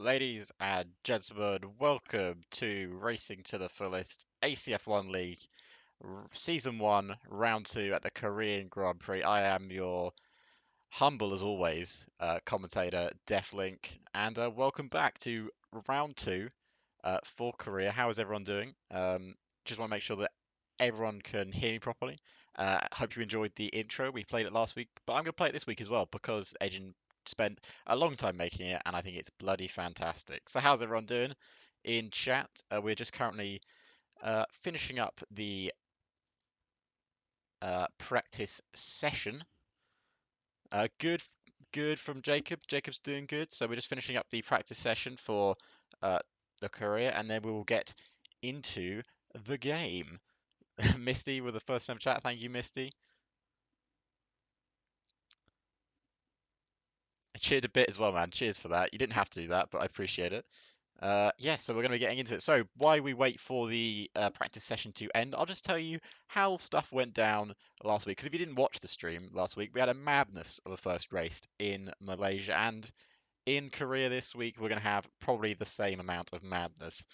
Ladies and gentlemen, welcome to Racing to the Fullest ACF1 League, Season 1, Round 2 at the Korean Grand Prix. I am your humble, as always, commentator, Deflink, and welcome back to Round 2 for Korea. How is everyone doing? Just want to make sure that everyone can hear me properly. Hope you enjoyed the intro. We played it last week, but I'm going to play it this week as well because Ejin spent a long time making it, and I think it's bloody fantastic. So how's everyone doing in chat? We're just currently finishing up the practice session. Good, good from Jacob. Jacob's doing good. So we're just finishing up the practice session for uh, the career, and then we will get into the game. Misty with the first time chat. Thank you, Misty. I cheered a bit as well, man. Cheers for that. You didn't have to do that, but I appreciate it. Yeah, so we're going to be getting into it. So, why we wait for the practice session to end, I'll just tell you how stuff went down last week. Because if you didn't watch the stream last week, we had a madness of a first race in Malaysia, and in Korea this week, we're going to have probably the same amount of madness.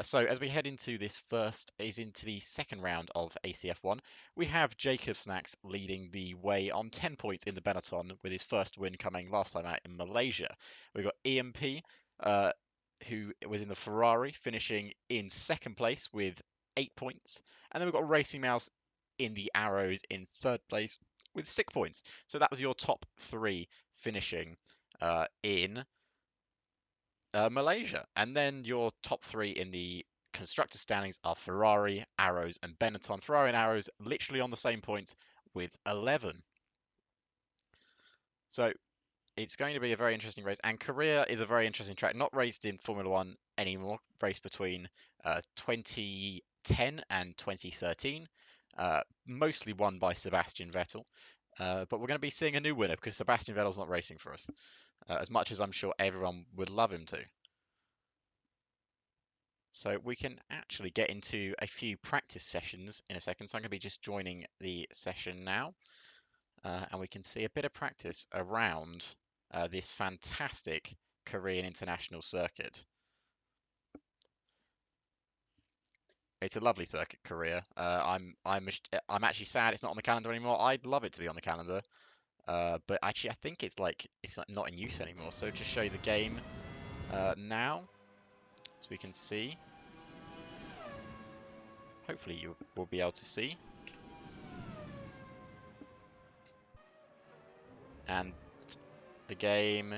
So as we head into into the second round of ACF1, we have Jacob Snacks leading the way on 10 points in the Benetton with his first win coming last time out in Malaysia. We've got EMP, uh, who was in the Ferrari, finishing in second place with 8 points. And then we've got Racing Mouse in the Arrows in third place with 6 points. So that was your top three finishing in Malaysia. And then your top three in the constructor standings are Ferrari, Arrows, and Benetton. Ferrari and Arrows literally on the same points with 11. So it's going to be a very interesting race. And Korea is a very interesting track, not raced in Formula One anymore, raced between 2010 and 2013. Mostly won by Sebastian Vettel. But we're going to be seeing a new winner because Sebastian Vettel's not racing for us, as much as I'm sure everyone would love him to. So we can actually get into a few practice sessions in a second. So I'm going to be just joining the session now, and we can see a bit of practice around this fantastic Korean international circuit. It's a lovely circuit, Korea. I'm actually sad it's not on the calendar anymore. I'd love it to be on the calendar, but actually I think it's like not in use anymore. So just show you the game now, so we can see. Hopefully you will be able to see. And the game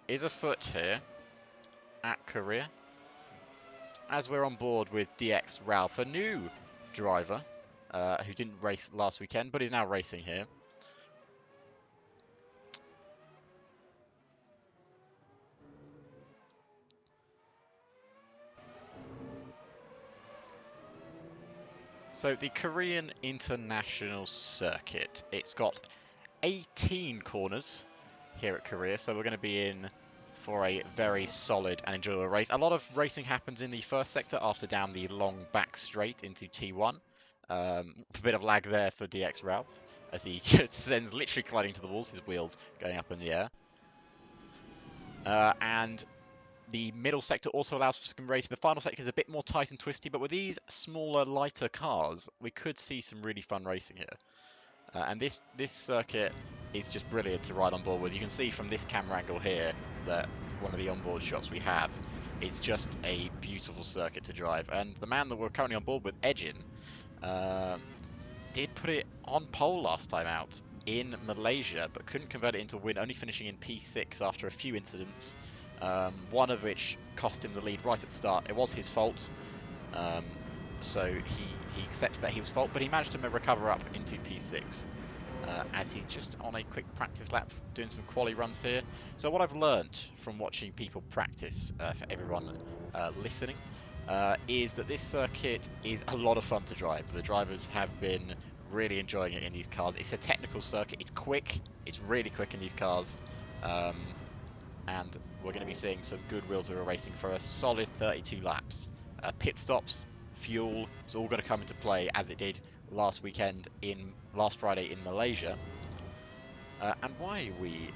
is afoot here at Korea, as we're on board with DX Ralph, a new driver who didn't race last weekend, but is now racing here. So the Korean International Circuit, it's got 18 corners here at Korea, so we're going to be in for a very solid and enjoyable race. A lot of racing happens in the first sector after down the long back straight into T1. A bit of lag there for DX Ralph as he just sends literally colliding to the walls, his wheels going up in the air. And the middle sector also allows for some racing. The final sector is a bit more tight and twisty, but with these smaller, lighter cars, we could see some really fun racing here. And this circuit is just brilliant to ride on board with. You can see from this camera angle here that one of the onboard shots we have is just a beautiful circuit to drive. And the man that we're currently on board with, Ejin, did put it on pole last time out in Malaysia, but couldn't convert it into a win, only finishing in P6 after a few incidents, one of which cost him the lead right at the start. It was his fault, so he accepts that he was fault, but he managed to recover up into P6 as he's just on a quick practice lap doing some quali runs here. So what I've learned from watching people practice, for everyone listening, is that this circuit is a lot of fun to drive. The drivers have been really enjoying it in these cars. It's a technical circuit. It's quick. It's really quick in these cars. And we're going to be seeing some good wheels who are racing for a solid 32 laps. Pit stops, fuel, it's all going to come into play as it did last Friday in Malaysia. And why we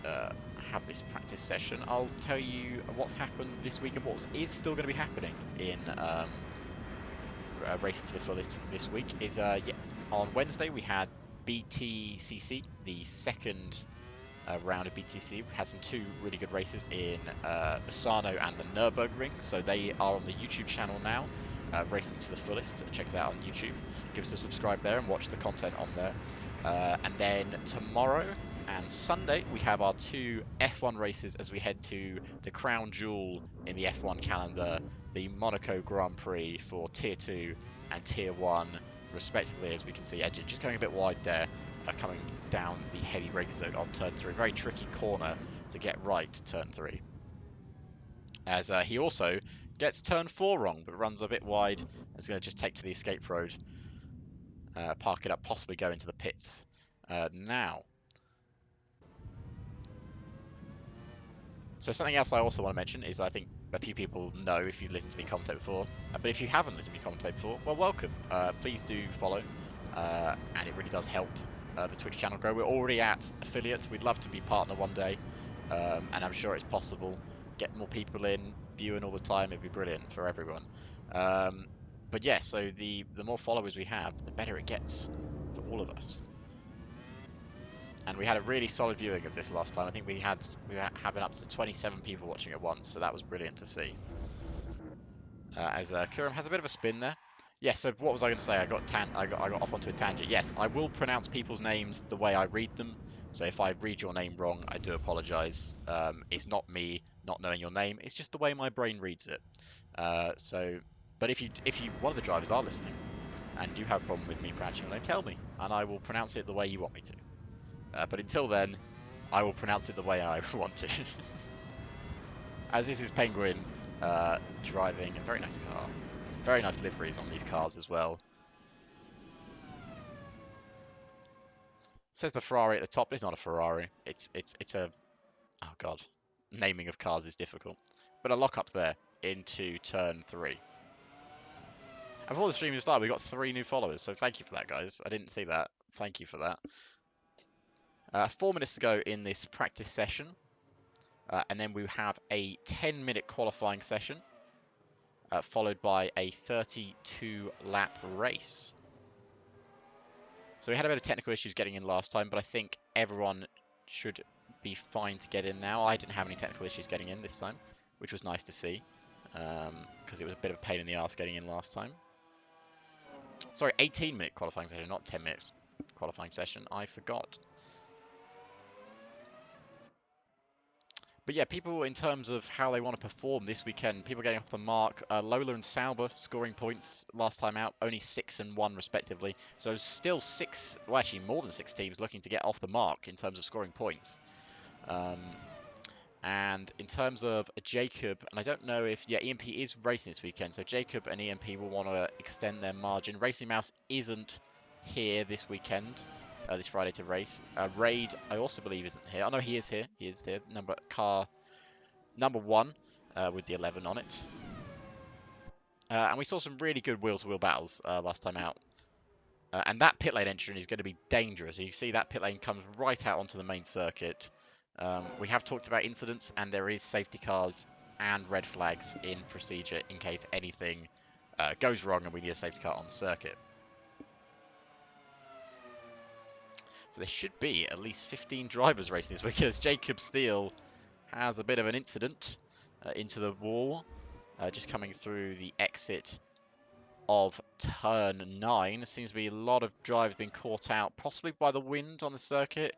have this practice session, I'll tell you what's happened this week and what is still going to be happening in Racing to the Fullest this week. Yeah, on Wednesday we had BTCC, the second round of BTC. We had some two really good races in Misano and the Nürburgring, so they are on the YouTube channel now. Racing to the Fullest. Check us out on YouTube. Give us a subscribe there and watch the content on there. And then tomorrow and Sunday we have our two F1 races as we head to the crown jewel in the F1 calendar, the Monaco Grand Prix for Tier 2 and Tier 1 respectively. As we can see, Edge just going a bit wide there, coming down the heavy braking zone of turn 3. Very tricky corner to get right, turn 3. As he also gets turn 4 wrong, but runs a bit wide. It's going to just take to the escape road, park it up, possibly go into the pits. Now, so something else I also want to mention is I think a few people know if you've listened to me commentate before, but if you haven't listened to me commentate before, well, welcome. Please do follow, and it really does help the Twitch channel grow. We're already at affiliate. We'd love to be partner one day, and I'm sure it's possible. Get more people in, viewing all the time. It'd be brilliant for everyone. But yeah, so the more followers we have, the better it gets for all of us. And we had a really solid viewing of this last time. I think we were having up to 27 people watching at once, so that was brilliant to see. As Kuram has a bit of a spin there. Yes, so what was I going to say? I got off onto a tangent. Yes, I will pronounce people's names the way I read them. So if I read your name wrong, I do apologise. It's not me not knowing your name. It's just the way my brain reads it. But if one of the drivers are listening and you have a problem with me pronouncing your name, tell me, and I will pronounce it the way you want me to. But until then, I will pronounce it the way I want to. As this is Penguin driving a very nice car. Very nice liveries on these cars as well. Says the Ferrari at the top, but it's not a Ferrari. It's a... Oh god. Naming of cars is difficult. But a lock up there into turn 3. And before the stream even started, we got 3 new followers, so thank you for that, guys. I didn't see that. Thank you for that. 4 minutes to go in this practice session. And then we have a 10-minute qualifying session, followed by a 32-lap race. So we had a bit of technical issues getting in last time, but I think everyone should be fine to get in now. I didn't have any technical issues getting in this time, which was nice to see, because it was a bit of a pain in the arse getting in last time. Sorry, 18-minute qualifying session, not 10 minutes qualifying session. I forgot. But yeah, people in terms of how they want to perform this weekend, people getting off the mark. Lola and Sauber scoring points last time out, only 6 and 1 respectively. So still 6, well actually more than 6 teams looking to get off the mark in terms of scoring points. And in terms of Jacob, and I don't know if, yeah, EMP is racing this weekend, so Jacob and EMP will want to extend their margin. Racing Mouse isn't here this weekend, this Friday to race. Raid, I also believe, isn't here. Oh no, he is here. He is here. Car number 1 with the 11 on it. And we saw some really good wheel-to-wheel battles last time out. And that pit lane entry is going to be dangerous. You see that pit lane comes right out onto the main circuit. We have talked about incidents, and there is safety cars and red flags in procedure in case anything goes wrong and we need a safety car on the circuit. So there should be at least 15 drivers racing this week, as Jacob Steele has a bit of an incident into the wall, just coming through the exit of turn 9. Seems to be a lot of drivers being caught out, possibly by the wind on the circuit.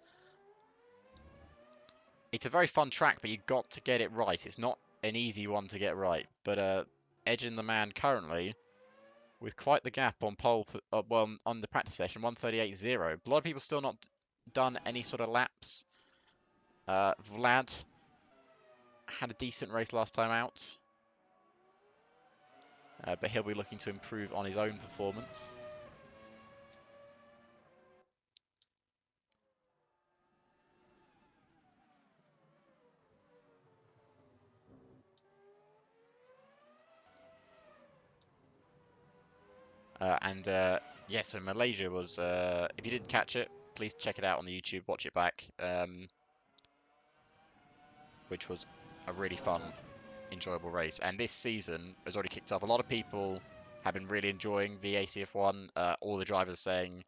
It's a very fun track, but you've got to get it right. It's not an easy one to get right. But edging the man currently with quite the gap on pole, well, on the practice session, 138.0. A lot of people still not done any sort of laps. Vlad had a decent race last time out, but he'll be looking to improve on his own performance. Yeah, so Malaysia was, if you didn't catch it, please check it out on the YouTube, watch it back, which was a really fun, enjoyable race. And this season has already kicked off. A lot of people have been really enjoying the ACF1. All the drivers saying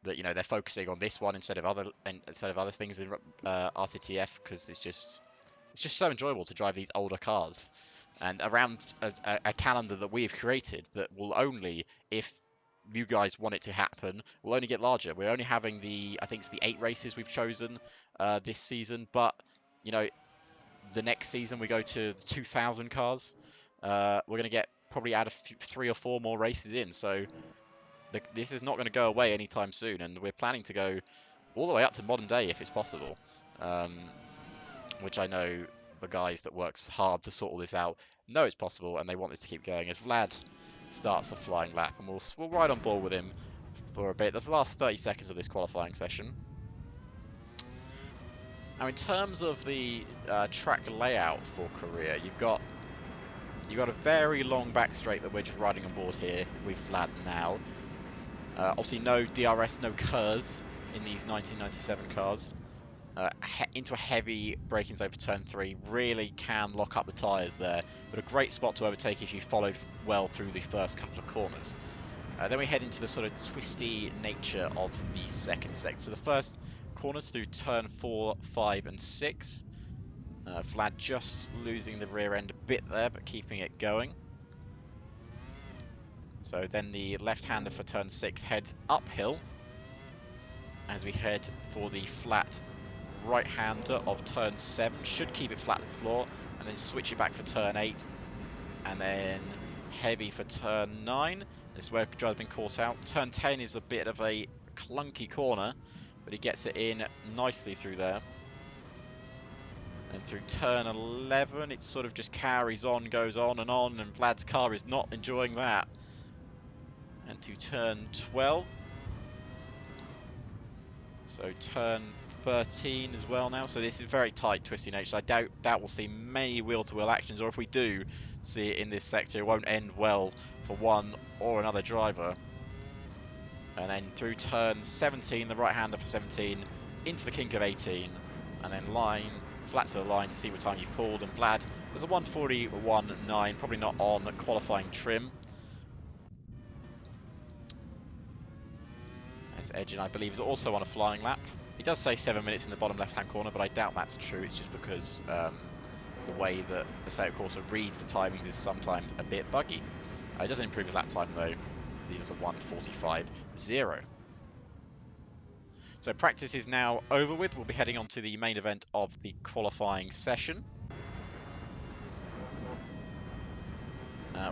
that they're focusing on this one instead of other things in RCTF because it's just so enjoyable to drive these older cars and around a calendar that we've created that will only, if you guys want it to happen, will only get larger. We're only having I think it's the 8 races we've chosen this season, but you know the next season we go to the 2000 cars. We're going to get probably add 3 or 4 more races in, so this is not going to go away anytime soon, and we're planning to go all the way up to modern day if it's possible, which I know the guys that works hard to sort all this out know it's possible, and they want this to keep going. As Vlad starts a flying lap, and we'll ride on board with him for a bit. The last 30 seconds of this qualifying session. Now, in terms of the track layout for Korea, you've got a very long back straight that we're just riding on board here with Vlad now. Obviously, no DRS, no KERS in these 1997 cars. Into a heavy braking over turn 3, really can lock up the tyres there, but a great spot to overtake if you follow well through the first couple of corners. Then we head into the sort of twisty nature of the second sector. So the first corners through turn 4, 5 and 6. Vlad just losing the rear end a bit there, but keeping it going. So then the left-hander for turn 6 heads uphill as we head for the flat right-hander of turn 7. Should keep it flat to the floor, and then switch it back for turn 8, and then heavy for turn 9. This is where the driver's been caught out. Turn 10 is a bit of a clunky corner, but he gets it in nicely through there. And through turn 11, it sort of just carries on, goes on, and Vlad's car is not enjoying that. And to turn 12. So turn 13 as well now. So this is very tight, twisty nature. I doubt we'll see many wheel-to-wheel actions, or if we do see it in this sector, it won't end well for one or another driver. And then through turn 17, the right-hander for 17, into the kink of 18, and then flat to the line to see what time you've pulled. And Vlad, there's a 1:41.9, probably not on qualifying trim. As Edgin, I believe, is also on a flying lap. He does say 7 minutes in the bottom left-hand corner, but I doubt that's true. It's just because the way that Assetto Corsa reads the timings is sometimes a bit buggy. It doesn't improve his lap time, though. He's just a 1:45.0. So practice is now over with. We'll be heading on to the main event of the qualifying session.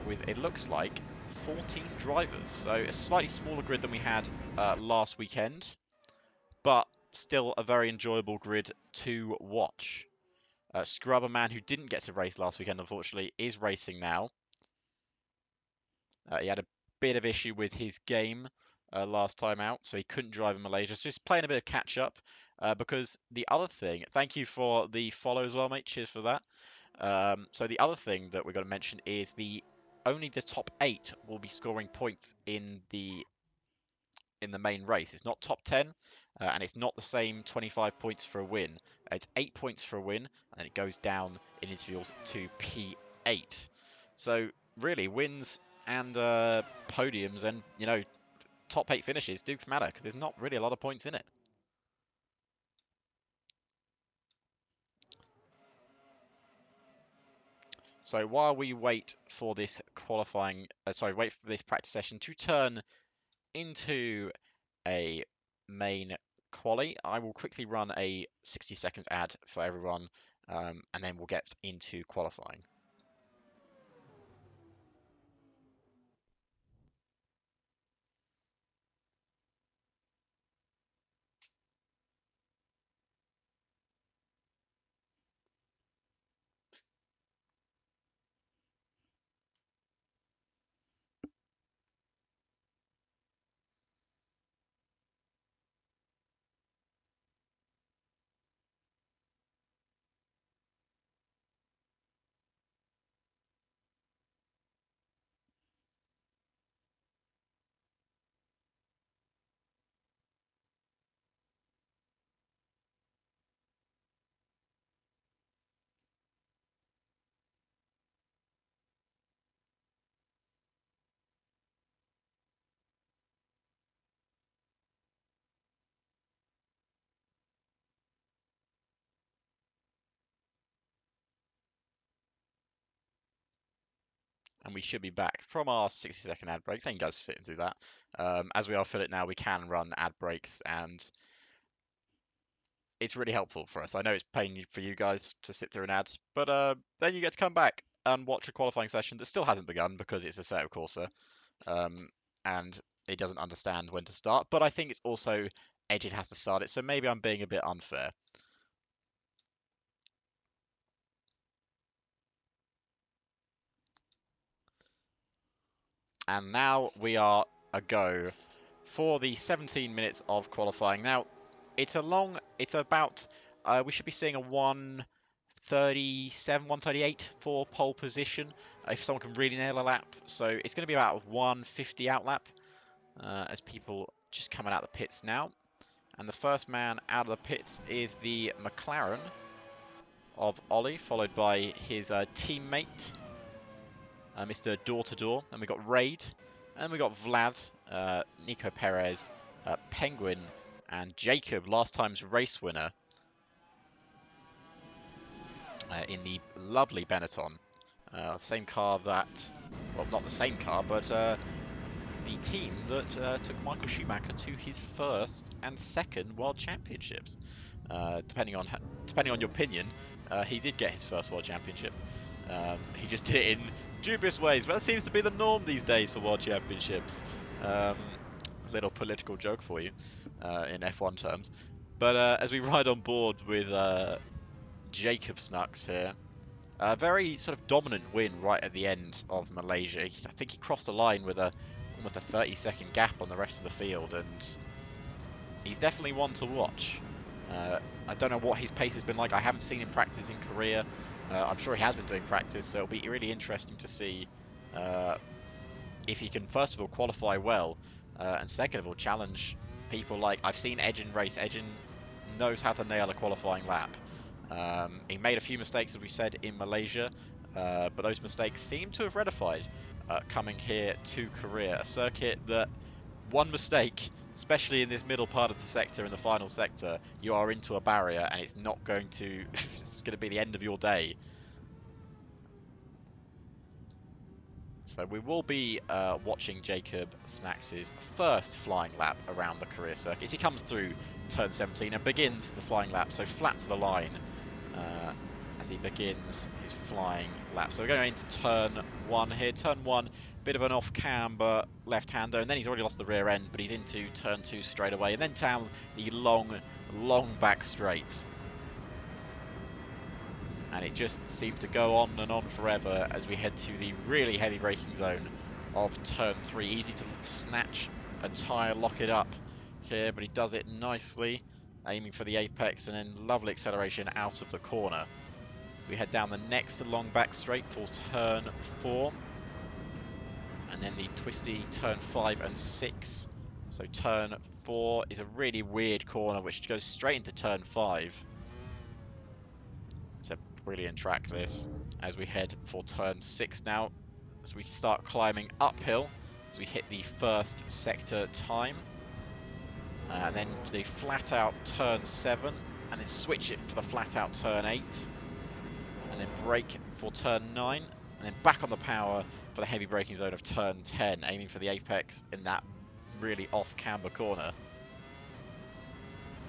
With, it looks like, 14 drivers. So a slightly smaller grid than we had last weekend, but still a very enjoyable grid to watch. Scrubber Man, who didn't get to race last weekend, unfortunately, is racing now. He had a bit of issue with his game last time out, so he couldn't drive in Malaysia. So just playing a bit of catch up, because the other thing, thank you for the follow as well, mate. Cheers for that. So the other thing that we're going to mention is only the top 8 will be scoring points in the main race. It's not top 10, and it's not the same 25 points for a win. It's 8 points for a win, and then it goes down in intervals to P8. So really, wins and podiums and top 8 finishes do matter because there's not really a lot of points in it. So while we wait for this wait for this practice session to turn into a main quali, I will quickly run a 60 seconds ad for everyone, and then we'll get into qualifying. and we should be back from our 60-second ad break. Thank you guys for sitting through that. As we are fill it now, we can run ad breaks, and it's really helpful for us. I know it's pain for you guys to sit through an ad, but then you get to come back and watch a qualifying session that still hasn't begun because it's a Seto Corsa, and it doesn't understand when to start. But I think it's also Edgin has to start it, so maybe I'm being a bit unfair. And now we are a go for the 17 minutes of qualifying. Now, it's about, we should be seeing a 1:37, 1:38 for pole position, if someone can really nail a lap. So it's going to be about 1:50 out lap, as people just coming out of the pits now. And the first man out of the pits is the McLaren of Ollie, followed by his teammate, Mr. Door to Door. Then we got Raid, and we got Vlad, Nico Perez, Penguin, and Jacob, last time's race winner, in the lovely Benetton. Same car that, well, not the same car, but the team that took Michael Schumacher to his first and second World Championships. Depending on your opinion, he did get his first World Championship. He just did it in dubious ways. Well, that seems to be the norm these days for World Championships. Little political joke for you in F1 terms. But as we ride on board with Jacob Snux here, a very sort of dominant win right at the end of Malaysia. I think he crossed the line with almost a 30-second gap on the rest of the field, and he's definitely one to watch. I don't know what his pace has been like. I haven't seen him practice in Korea. I'm sure he has been doing practice, so it'll be really interesting to see if he can, first of all, qualify well, and second of all, challenge people like... I've seen Edgin race. Edgin knows how to nail a qualifying lap. He made a few mistakes, as we said, in Malaysia, but those mistakes seem to have rectified coming here to Korea, a circuit that one mistake, especially in this middle part of the sector, in the final sector, you are into a barrier, and it's not going to it's going to be the end of your day. So we will be watching Jacob Snacks's first flying lap around the Korea circuit. He comes through turn 17 and begins the flying lap, so flat to the line as he begins his flying lap. So we're going into turn 1 here. Turn 1, bit of an off-camber left-hander, and then he's already lost the rear end, but he's into turn 2 straight away, and then down the long back straight. And it just seemed to go on and on forever as we head to the really heavy braking zone of turn 3. Easy to snatch a tyre, lock it up here, but he does it nicely, aiming for the apex, and then lovely acceleration out of the corner. So we head down the next long back straight for turn 4, and then the twisty turn 5 and 6. So turn 4 is a really weird corner which goes straight into turn 5. It's a brilliant track, this, as we head for turn 6 now, as we start climbing uphill as we hit the first sector time, and then the flat out turn 7, and then switch it for the flat out turn 8, and then brake for turn 9, and then back on the power for the heavy braking zone of turn 10, aiming for the apex in that really off camber corner.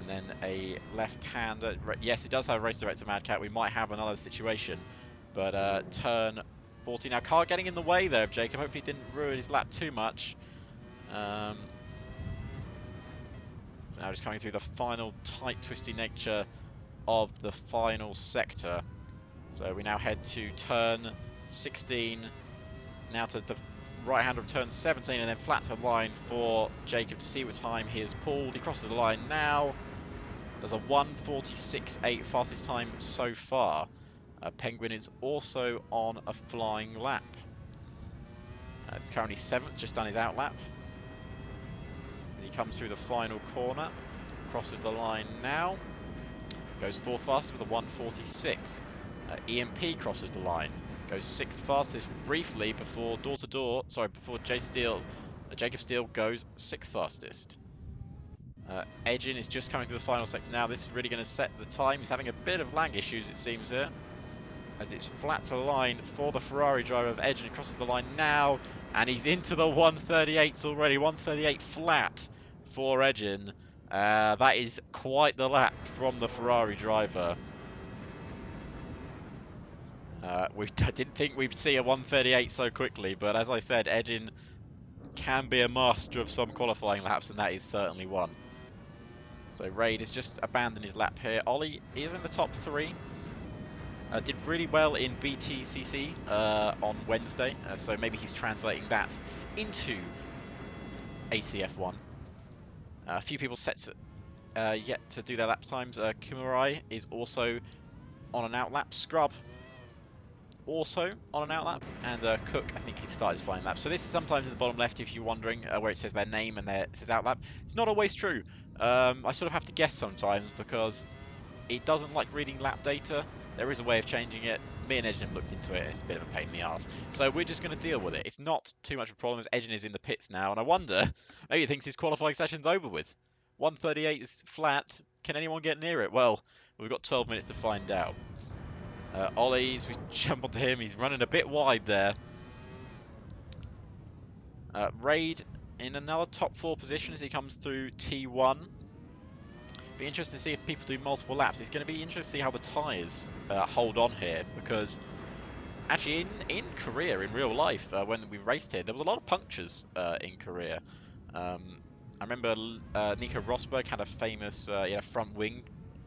And then a left-hander. Yes, it does have a race director Mad Cat. We might have another situation. But turn 14. Now, car getting in the way there of Jacob. Hopefully he didn't ruin his lap too much. Now just coming through the final tight, twisty nature of the final sector. So we now head to turn 16. Now to the right-hand of turn 17, and then flat to the line for Jacob to see what time he has pulled. He crosses the line now. There's a 1:46.8 fastest time so far. Penguin is also on a flying lap. It's currently 7th, just done his out lap. As he comes through the final corner, crosses the line now. Goes 4th fastest with a 1:46. EMP crosses the line. Goes 6th fastest briefly before before Jacob Steele goes 6th fastest. Edgin is just coming to the final sector now. This is really going to set the time. He's having a bit of lag issues, it seems, here. as it's flat to the line for the Ferrari driver of Edgen. Crosses the line now, and he's into the 138s already. 138 flat for Edgen. That is quite the lap from the Ferrari driver. I didn't think we'd see a 138 so quickly, but as I said, Edgen can be a master of some qualifying laps, and that is certainly one. So Raid has just abandoned his lap here. Ollie is in the top three. Did really well in BTCC on Wednesday, so maybe he's translating that into ACF1. A few people set to, yet to do their lap times. Kimurai is also on an outlap. Scrub also on an outlap, and Cook, I think he started his flying lap. So this is sometimes in the bottom left, if you're wondering, where it says their name and it says outlap. It's not always true. I sort of have to guess sometimes because it doesn't like reading lap data. There is a way of changing it. Me and Edgen have looked into it. It's a bit of a pain in the ass. So we're just going to deal with it. It's not too much of a problem as Edgen is in the pits now, and I wonder, maybe he thinks his qualifying session's over with. 138 is flat. Can anyone get near it? Well, we've got 12 minutes to find out. Ollie's, we jump onto him. He's running a bit wide there. Raid in another top 4 position as he comes through T1. Be interested to see if people do multiple laps. It's going to be interesting to see how the tyres hold on here, because actually in Korea, in real life, when we raced here, there was a lot of punctures in Korea. I remember Nico Rosberg had a famous front wing.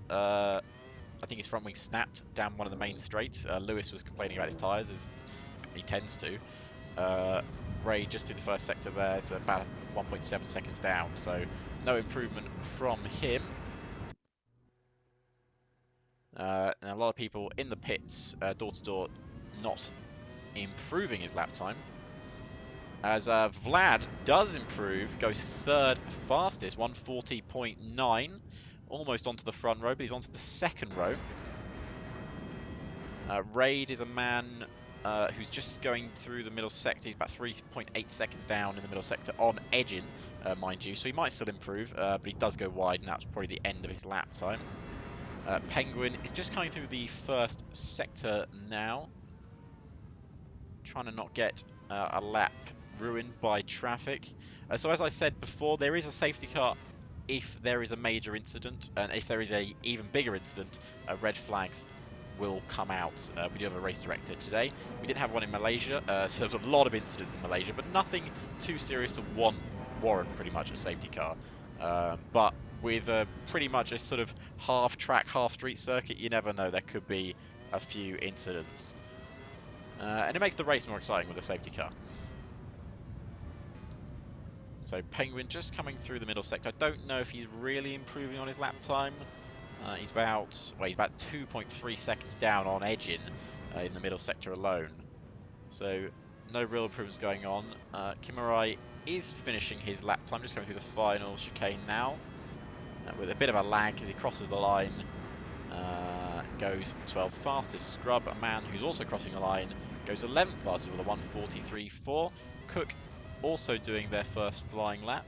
I think his front wing snapped down one of the main straights. Lewis was complaining about his tyres, as he tends to. Ray just did the first sector there, so about 1.7 seconds down, so no improvement from him. And a lot of people in the pits, door to door, not improving his lap time. As Vlad does improve, goes third fastest, 140.9, almost onto the front row, but he's onto the second row. Raid is a man who's just going through the middle sector. He's about 3.8 seconds down in the middle sector on Edgen, mind you, so he might still improve, but he does go wide, and that's probably the end of his lap time. Penguin is just coming through the first sector now, trying to not get a lap ruined by traffic. So as I said before, there is a safety car if there is a major incident, and if there is a even bigger incident, red flags will come out. We do have a race director today. We didn't have one in Malaysia, so there's a lot of incidents in Malaysia, but nothing too serious to warrant pretty much a safety car. But with pretty much a sort of half track, half street circuit, you never know, there could be a few incidents. And it makes the race more exciting with a safety car. So Penguin just coming through the middle sector. I don't know if he's really improving on his lap time. He's about 2.3 seconds down on Edgen in the middle sector alone. So no real improvements going on. Kimurai is finishing his lap time, just going through the final chicane now. With a bit of a lag as he crosses the line. Goes 12th fastest. Scrub, a man who's also crossing the line, goes 11th fastest with a 143.4. Cook also doing their first flying lap.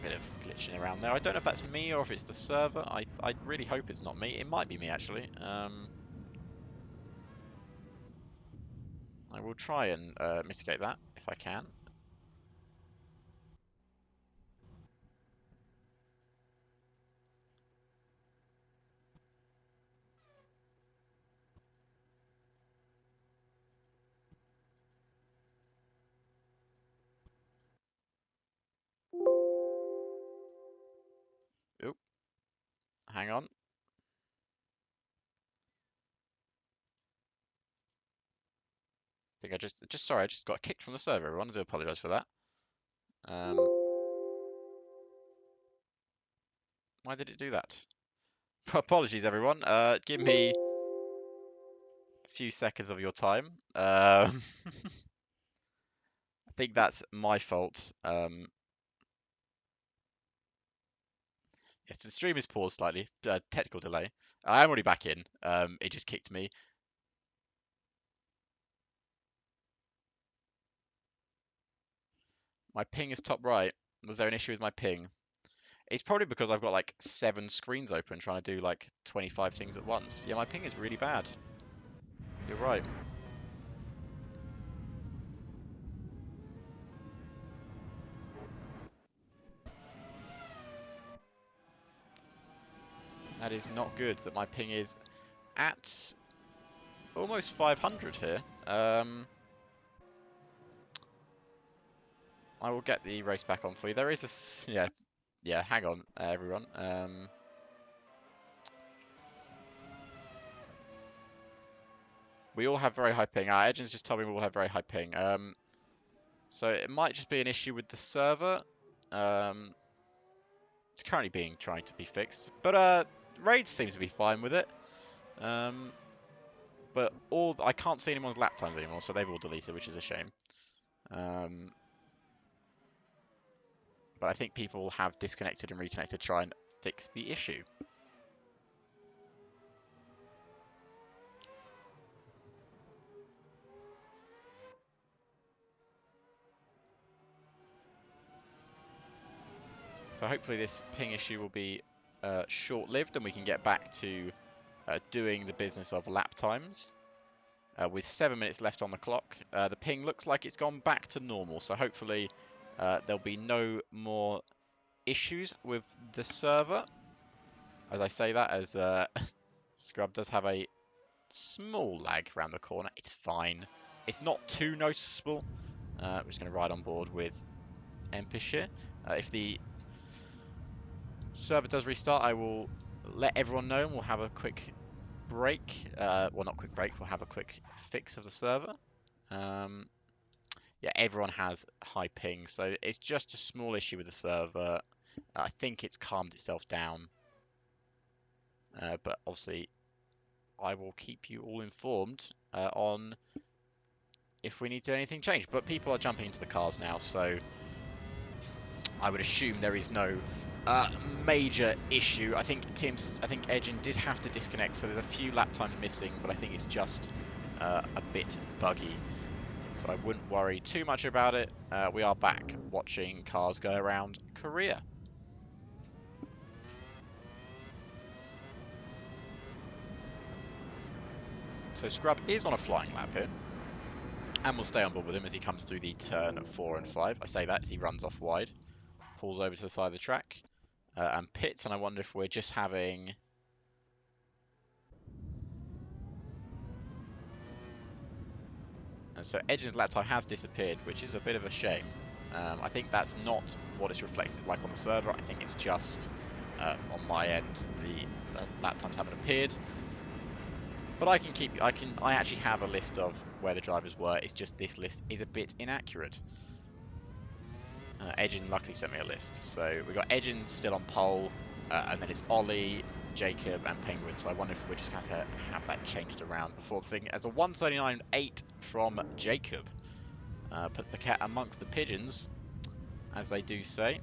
Bit of glitching around there. I don't know if that's me or if it's the server. I really hope it's not me. It might be me, actually. I will try and mitigate that if I can. Oop, hang on. I think I sorry, I just got kicked from the server, everyone. I do apologise for that. Why did it do that? Apologies, everyone. Give me a few seconds of your time. I think that's my fault. Yes, the stream is paused slightly. Technical delay. I am already back in. It just kicked me. My ping is top right. Was there an issue with my ping? It's probably because I've got like 7 screens open trying to do like 25 things at once. Yeah, my ping is really bad. You're right. That is not good that my ping is at almost 500 here. I will get the race back on for you. There is a... Yeah, yeah, hang on, everyone. We all have very high ping. Our agents just told me we all have very high ping. So it might just be an issue with the server. It's currently being tried to be fixed, but Raid seems to be fine with it. But I can't see anyone's lap times anymore, so they've all deleted, which is a shame. But I think people have disconnected and reconnected to try and fix the issue. So hopefully this ping issue will be short-lived and we can get back to doing the business of lap times. With 7 minutes left on the clock, the ping looks like it's gone back to normal, so hopefully there'll be no more issues with the server. As I say that, as Scrub does have a small lag around the corner. It's fine. It's not too noticeable. We're just going to ride on board with Empish here. If the server does restart, I will let everyone know and we'll have a quick break. Well, not quick break, we'll have a quick fix of the server. Yeah, everyone has high ping, so it's just a small issue with the server. I think it's calmed itself down. But obviously, I will keep you all informed on if we need to do anything change. But people are jumping into the cars now, so I would assume there is no major issue. I think Edgin did have to disconnect, so there's a few lap times missing, but I think it's just a bit buggy. So I wouldn't worry too much about it. We are back watching cars go around Korea. So Scrub is on a flying lap here. And we'll stay on board with him as he comes through the turn 4 and 5. I say that as he runs off wide. Pulls over to the side of the track. And pits, and I wonder if we're just having... And so Edgin's lap time has disappeared, which is a bit of a shame. I think that's not what it's reflected like on the server. I think it's just on my end, the lap times haven't appeared. But I actually have a list of where the drivers were. It's just this list is a bit inaccurate. Edgin luckily sent me a list. So we've got Edgin still on pole, and then it's Ollie, Jacob, and Penguin. So I wonder if we're just going to have that changed around before the thing. As a 1:39.8 from Jacob puts the cat amongst the pigeons, as they do say.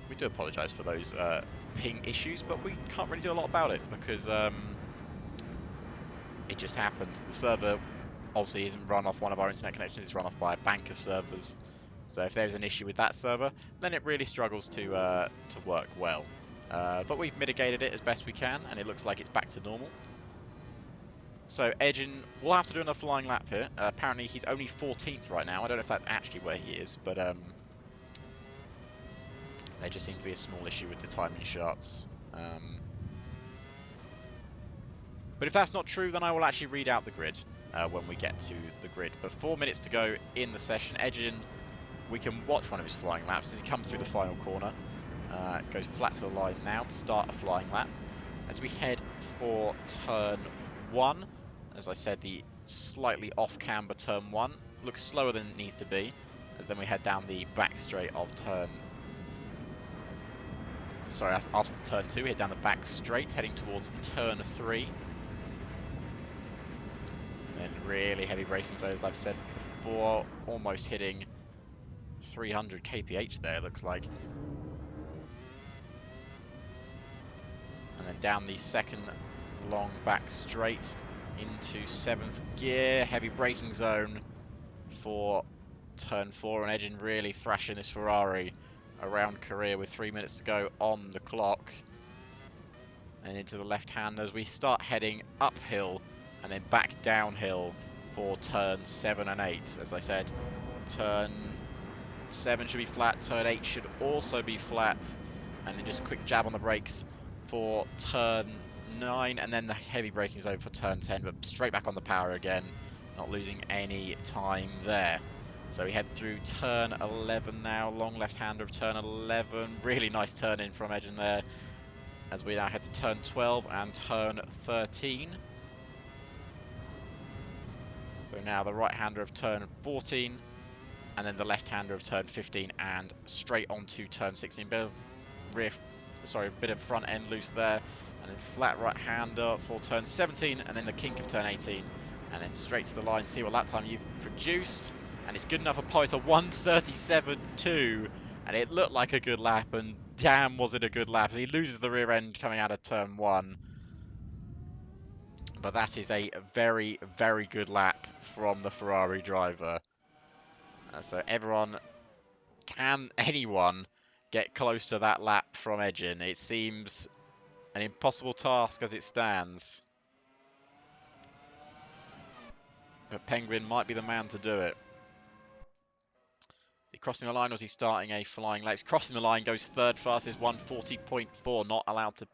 We do apologise for those ping issues, but we can't really do a lot about it because it just happens. The server obviously isn't run off one of our internet connections, it's run off by a bank of servers. So if there's an issue with that server, then it really struggles to work well. But we've mitigated it as best we can, and it looks like it's back to normal. So Edgin will have to do another flying lap here. Apparently he's only 14th right now. I don't know if that's actually where he is, but there just seems to be a small issue with the timing charts. But if that's not true, then I will actually read out the grid when we get to the grid. But 4 minutes to go in the session. Edgin, we can watch one of his flying laps as he comes through the final corner. Goes flat to the line now to start a flying lap. As we head for turn 1, as I said, the slightly off camber turn 1 looks slower than it needs to be. As then we head down the back straight of turn... Sorry, after the turn 2, we head down the back straight, heading towards turn 3. Then really heavy braking, so as I've said before, almost hitting 300 kph there, looks like. And then down the second long back straight into 7th gear, heavy braking zone. for turn 4, and Edgin really thrashing this Ferrari around Korea with 3 minutes to go on the clock. And into the left hand as we start heading uphill and then back downhill for turns 7 and 8. As I said, turn 7 should be flat, turn 8 should also be flat, and then just a quick jab on the brakes for turn 9, and then the heavy braking zone for turn 10, but straight back on the power again, not losing any time there. So we head through turn 11 now, long left-hander of turn 11, really nice turn in from Edgin there, as we now head to turn 12 and turn 13. So now the right-hander of turn 14, and then the left-hander of turn 15, and straight onto turn 16. Bit of front end loose there, and then flat right-hander for turn 17, and then the kink of turn 18, and then straight to the line. See what lap time you've produced, and it's good enough for Poe to 1:37.2, and it looked like a good lap, and damn was it a good lap. He loses the rear end coming out of turn 1. But that is a very, very good lap from the Ferrari driver. So can anyone get close to that lap from Edgin? It seems an impossible task as it stands. But Penguin might be the man to do it. Is he crossing the line or is he starting a flying lap? He's crossing the line, goes third fastest, 1:40.4.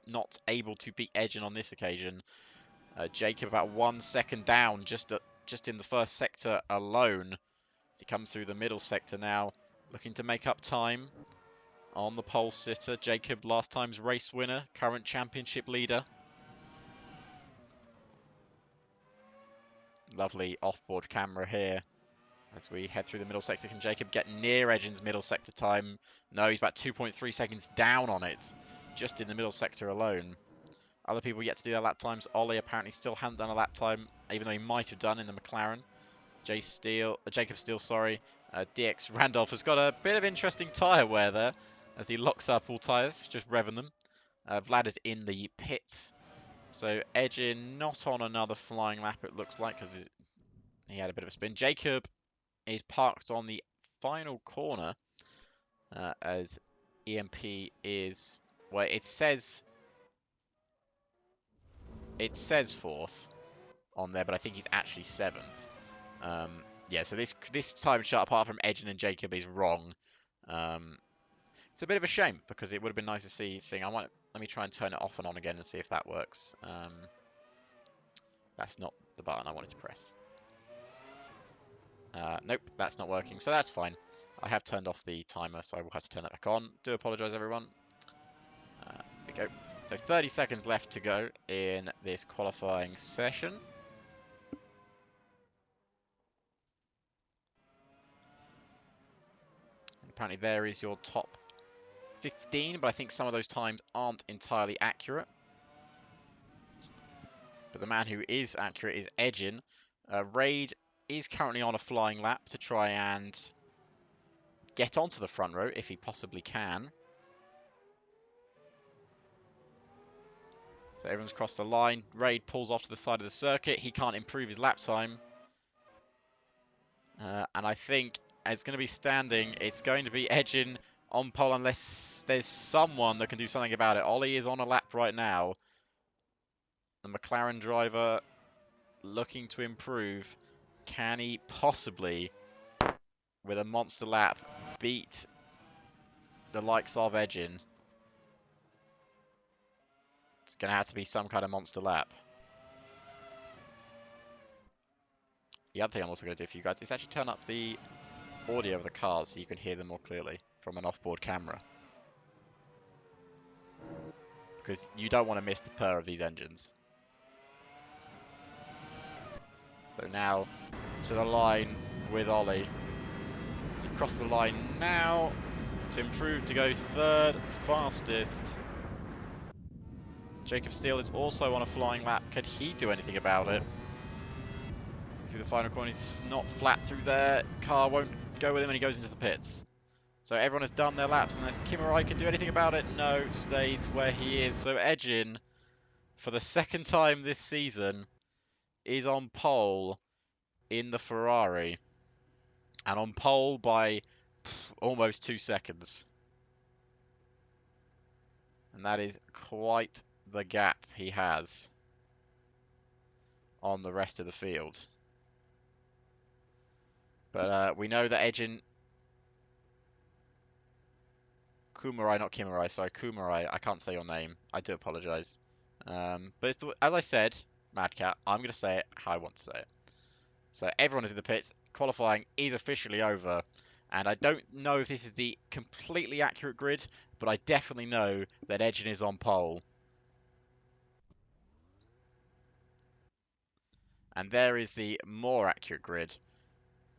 Not able to beat Edgin on this occasion. Jacob about 1 second down just in the first sector alone. As he comes through the middle sector now, looking to make up time on the pole sitter. Jacob, last time's race winner, current championship leader. Lovely off-board camera here as we head through the middle sector. Can Jacob get near Edgin's middle sector time? No, he's about 2.3 seconds down on it, just in the middle sector alone. Other people yet to do their lap times. Ollie apparently still hasn't done a lap time, even though he might have done in the McLaren. Jacob Steele, sorry. DX Randolph has got a bit of interesting tyre wear there as he locks up all tyres, just revving them. Vlad is in the pits. So Edgin not on another flying lap, it looks like, because he had a bit of a spin. Jacob is parked on the final corner as EMP is, well, it says fourth on there, but I think he's actually seventh. Yeah, so this time chart, apart from Edgin and Jacob, is wrong. It's a bit of a shame because it would have been nice to see. Let me try and turn it off and on again and see if that works. That's not the button I wanted to press. Nope, that's not working, so that's fine. I have turned off the timer, so I will have to turn that back on. Do apologise, everyone. There we go. So 30 seconds left to go in this qualifying session. And apparently there is your top 15, but I think some of those times aren't entirely accurate. But the man who is accurate is Edgin. Raid is currently on a flying lap to try and get onto the front row if he possibly can. So everyone's crossed the line. Raid pulls off to the side of the circuit. He can't improve his lap time. And I think it's going to be standing. It's going to be Edgin on pole unless there's someone that can do something about it. Ollie is on a lap right now. The McLaren driver looking to improve. Can he possibly, with a monster lap, beat the likes of Edgin? It's going to have to be some kind of monster lap. The other thing I'm also going to do for you guys is actually turn up the audio of the cars so you can hear them more clearly from an off-board camera. Because you don't want to miss the purr of these engines. So now to the line with Ollie. To cross the line now to improve to go third fastest. Jacob Steele is also on a flying lap. Can he do anything about it? Through the final corner, he's not flat through there. Car won't go with him and he goes into the pits. So everyone has done their laps unless Kimurai can do anything about it. No, stays where he is. So Edgin, for the second time this season, is on pole in the Ferrari. And on pole by almost 2 seconds. And that is quite the gap he has on the rest of the field. But we know that Ejin Kumarai, not Kimarai, sorry, Kumarai, I can't say your name. I do apologise. But it's as I said, Madcat, I'm going to say it how I want to say it. So everyone is in the pits. Qualifying is officially over. And I don't know if this is the completely accurate grid, but I definitely know that Ejin is on pole. And there is the more accurate grid.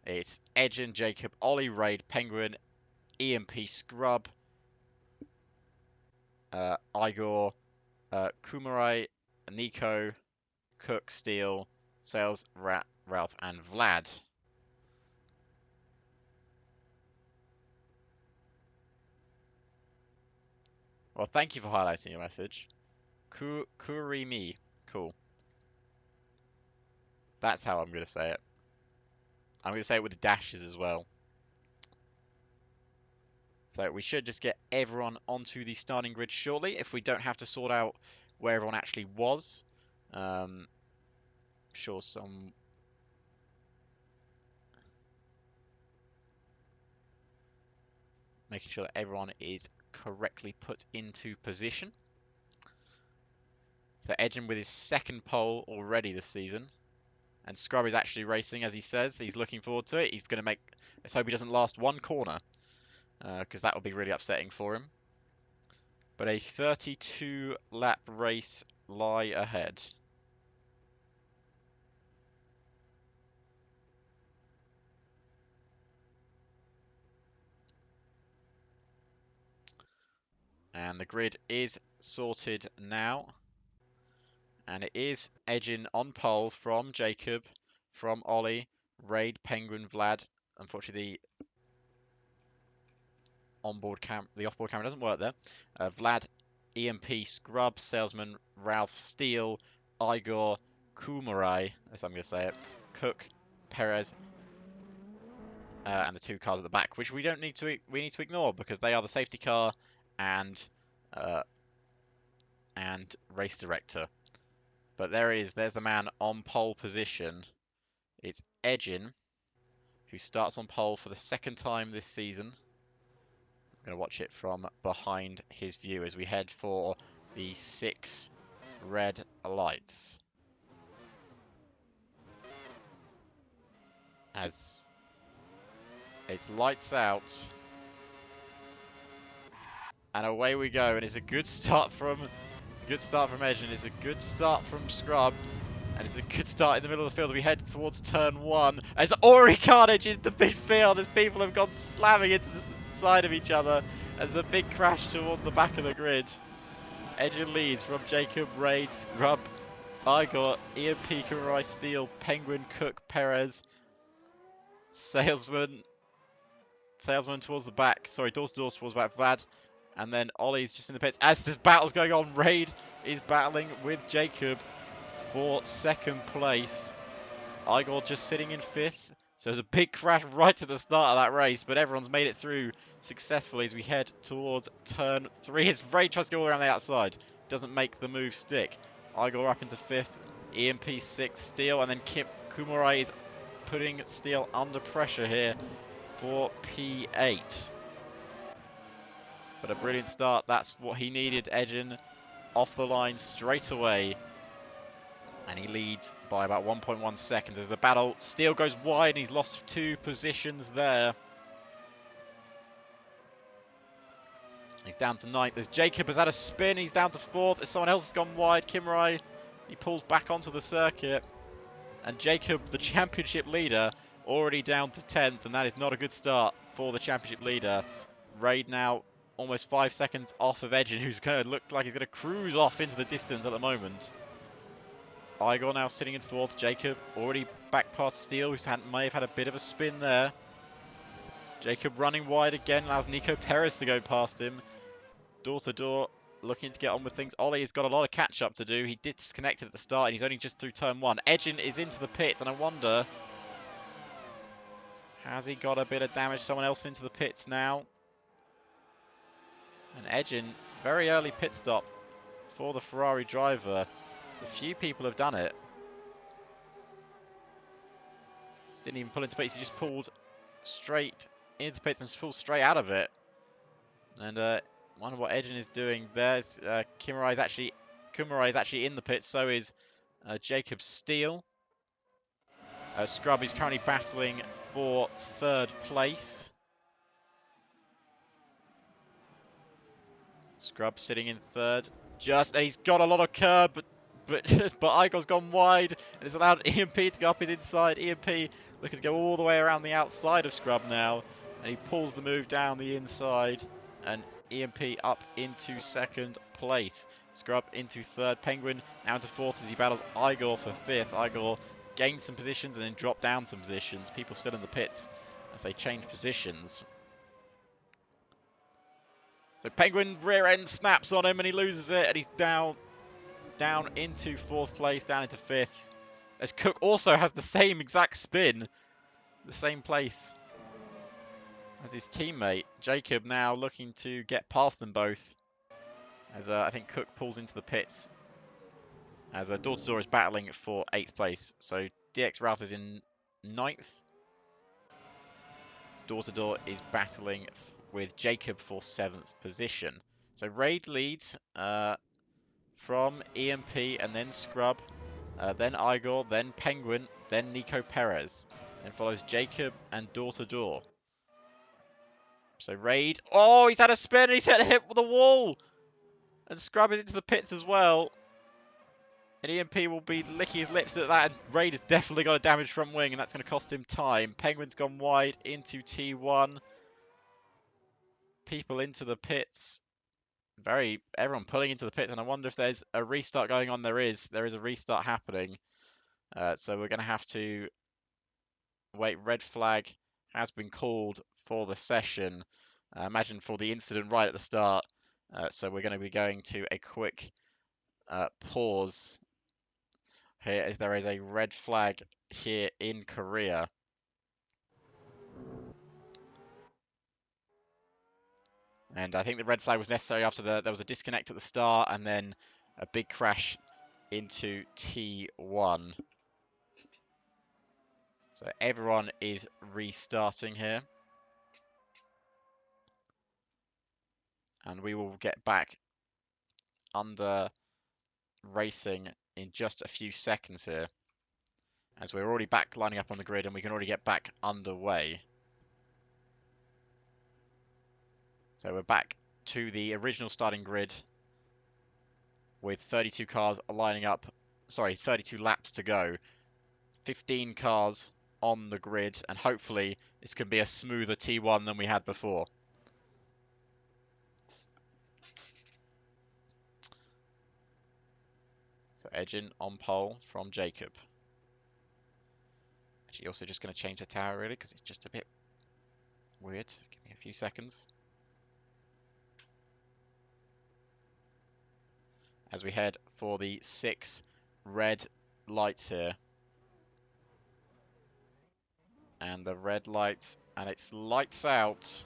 It's Ejin, Jacob, Ollie, Raid, Penguin, EMP, Scrub, Igor, Kumarai, Nico, Cook, Steele, Sales, Ralph, and Vlad. Well, thank you for highlighting your message. Kurimi. Cool. That's how I'm going to say it. I'm going to say it with the dashes as well. So we should just get everyone onto the starting grid shortly if we don't have to sort out where everyone actually was. Sure, making sure that everyone is correctly put into position. So Edgen with his second pole already this season. And Scrub is actually racing, as he says. He's looking forward to it. He's going to make... Let's hope he doesn't last one corner, because that would be really upsetting for him. But a 32-lap race lie ahead. And the grid is sorted now. And it is Edgin on pole from Jacob, from Ollie, Raid, Penguin, Vlad. Unfortunately, the off-board camera doesn't work there. Vlad, EMP, Scrub, Salesman, Ralph, Steele, Igor, Kumarai, as I'm going to say it, Cook, Perez, and the two cars at the back, which we need to ignore because they are the safety car and uh, race director. But there's the man on pole position. It's Edgin, who starts on pole for the second time this season. I'm going to watch it from behind his view as we head for the 6 red lights. As it's lights out. And away we go. And it's a good start from Edgin. It's a good start from Scrub. And it's a good start in the middle of the field as we head towards turn 1. As already carnage into midfield as people have gone slamming into the side of each other. There's a big crash towards the back of the grid. Edgin leads from Jacob, Raid, Scrub, Igor, EMP, Kurai, Steele, Penguin, Cook, Perez, Salesman towards the back. Sorry, door to door towards the back. Vlad. And then Ollie's just in the pits. As this battle's going on, Raid is battling with Jacob for second place. Igor just sitting in 5th. So there's a big crash right at the start of that race, but everyone's made it through successfully as we head towards turn 3. As Raid tries to go all around the outside, doesn't make the move stick. Igor up into 5th, EMP 6th, Steele, and then Kumarai is putting Steele under pressure here for P8. But a brilliant start. That's what he needed. Edgin off the line straight away. And he leads by about 1.1 seconds as the battle. Steele goes wide and he's lost 2 positions there. He's down to 9th. As Jacob has had a spin, he's down to 4th. As someone else has gone wide, Kimrai, he pulls back onto the circuit. And Jacob, the championship leader, already down to 10th. And that is not a good start for the championship leader. Raid now almost 5 seconds off of Edgin, who's going to look like he's going to cruise off into the distance at the moment. Igor now sitting in 4th. Jacob already back past Steele, who may have had a bit of a spin there. Jacob running wide again, allows Nico Perez to go past him. Door to door, looking to get on with things. Ollie has got a lot of catch up to do. He disconnected at the start and he's only just through turn 1. Edgin is into the pits and I wonder Has he got a bit of damage? Someone else into the pits now. And Edgin, very early pit stop for the Ferrari driver. A few people have done it. Didn't even pull into pits, he just pulled straight into pits and pulled straight out of it. And wonder what Edgin is doing. There's Kumara is actually in the pits, so is Jacob Steele. Scrub is currently battling for third place. Scrub sitting in third. And he's got a lot of curb, but Igor's gone wide and it's allowed EMP to go up his inside. EMP looking to go all the way around the outside of Scrub now, and he pulls the move down the inside, and EMP up into second place. Scrub into third. Penguin now into fourth as he battles Igor for fifth. Igor gained some positions and then dropped down some positions. People still in the pits as they change positions. So Penguin rear end snaps on him and he loses it, and he's down into fourth place, down into fifth. As Cook also has the same exact spin, the same place as his teammate. Jacob now looking to get past them both, as I think Cook pulls into the pits, as Door-to-Door is battling for 8th place. So DX Router's in 9th. Door-to-Door is battling with Jacob for 7th position. So Raid leads from EMP and then Scrub, then Igor, then Penguin, then Nico Perez. Then follows Jacob and Door-to-Door. So Raid, oh, he's had a spin, he's hit the wall! And Scrub is into the pits as well. And EMP will be licking his lips at that, and Raid has definitely got a damaged front wing, and that's going to cost him time. Penguin's gone wide into T1. People into the pits. Everyone pulling into the pits, and I wonder if there's a restart going on. There is a restart happening. So we're going to have to wait. Red flag has been called for the session. Imagine for the incident right at the start. So we're going to be going to a quick pause here, as there is a red flag here in Korea. And I think the red flag was necessary after there was a disconnect at the start and then a big crash into T1. So everyone is restarting here. And we will get back under racing in just a few seconds here, as we're already back lining up on the grid and we can already get back underway. So we're back to the original starting grid with 32 cars lining up, 32 laps to go, 15 cars on the grid, and hopefully this can be a smoother T1 than we had before. So Edgin on pole from Jacob. Actually, also just going to change the tower really, because it's just a bit weird. Give me a few seconds. As we head for the 6 red lights here. And the red lights, and it's lights out.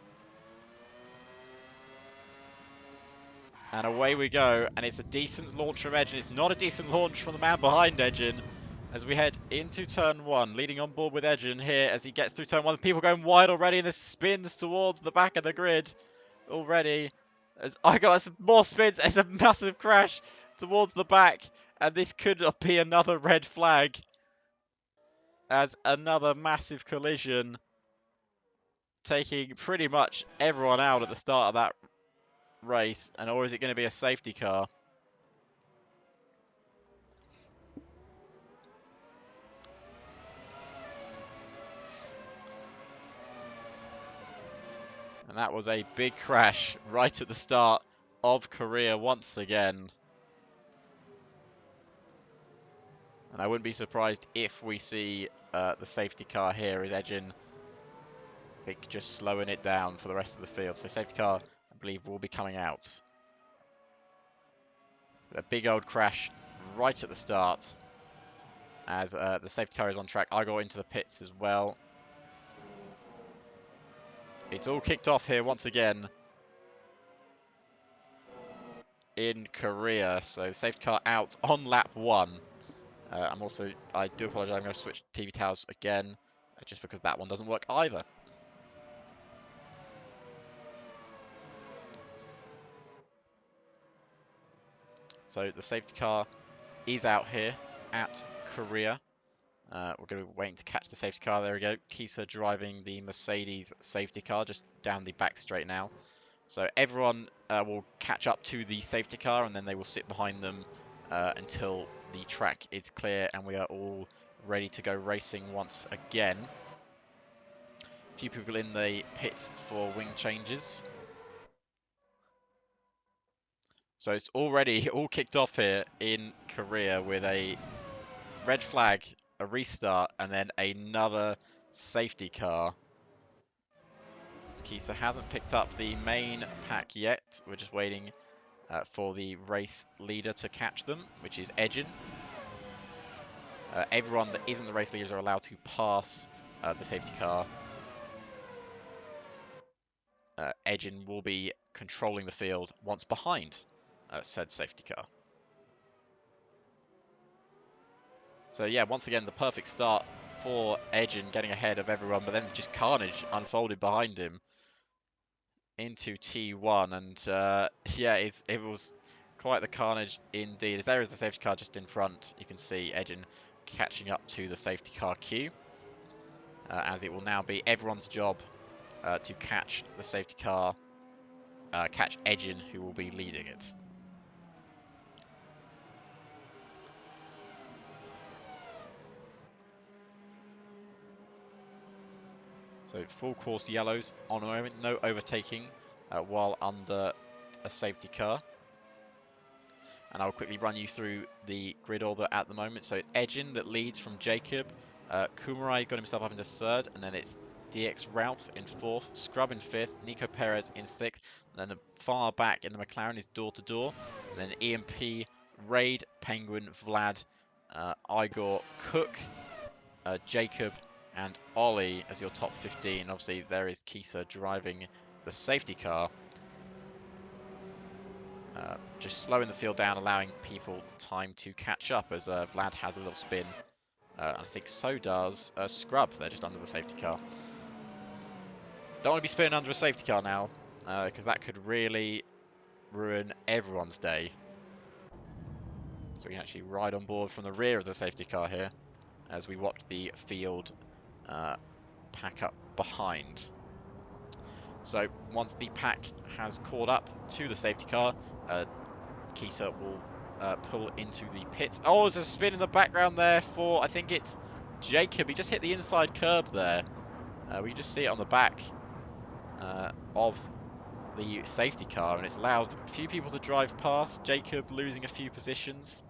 And away we go, and it's a decent launch from Edgin. It's not a decent launch from the man behind Edgin, as we head into turn 1, leading on board with Edgin here as he gets through turn 1. People going wide already, and this spins towards the back of the grid already. As I got some more spins, it's a massive crash towards the back, and this could be another red flag, as another massive collision, taking pretty much everyone out at the start of that race. And or is it going to be a safety car? And that was a big crash right at the start of Korea once again. And I wouldn't be surprised if we see the safety car here, as Edgin, I think, just slowing it down for the rest of the field. So safety car, I believe, will be coming out. But a big old crash right at the start, as the safety car is on track. I got into the pits as well. It's all kicked off here once again in Korea. So safety car out on lap 1. I do apologize, I'm going to switch TV towers again, just because that one doesn't work either. So the safety car is out here at Korea. We're going to be waiting to catch the safety car. There we go. Kisa driving the Mercedes safety car just down the back straight now. So everyone will catch up to the safety car, and then they will sit behind them until the track is clear and we are all ready to go racing once again. A few people in the pits for wing changes. So it's already all kicked off here in Korea with a red flag, a restart, and then another safety car. Kisa hasn't picked up the main pack yet. We're just waiting for the race leader to catch them, which is Ejin. Everyone that isn't the race leaders are allowed to pass the safety car. Ejin will be controlling the field once behind said safety car. So yeah, once again, the perfect start for Ejin, getting ahead of everyone, but then just carnage unfolded behind him into T1, and yeah, it was quite the carnage indeed. As there is the safety car just in front, you can see Ejin catching up to the safety car queue, as it will now be everyone's job to catch the safety car, catch Ejin, who will be leading it. So full course yellows on a moment, no overtaking while under a safety car. And I'll quickly run you through the grid order at the moment. So it's Ejin that leads from Jacob. Kumarai got himself up into 3rd, and then it's DX Ralph in 4th, Scrub in 5th, Nico Perez in 6th, and then far back in the McLaren is Door to Door, and then EMP, Raid, Penguin, Vlad, Igor, Cook, Jacob, and Ollie as your top 15. Obviously, there is Kisa driving the safety car. Just slowing the field down, allowing people time to catch up as Vlad has a little spin. And I think so does Scrub. They're just under the safety car. Don't want to be spinning under a safety car now, because that could really ruin everyone's day. So we can actually ride on board from the rear of the safety car here as we watch the field pack up behind. So once the pack has caught up to the safety car, Kisa will pull into the pits. Oh, there's a spin in the background there for, I think it's Jacob. He just hit the inside curb there. We can just see it on the back of the safety car, and it's allowed a few people to drive past. Jacob losing a few positions.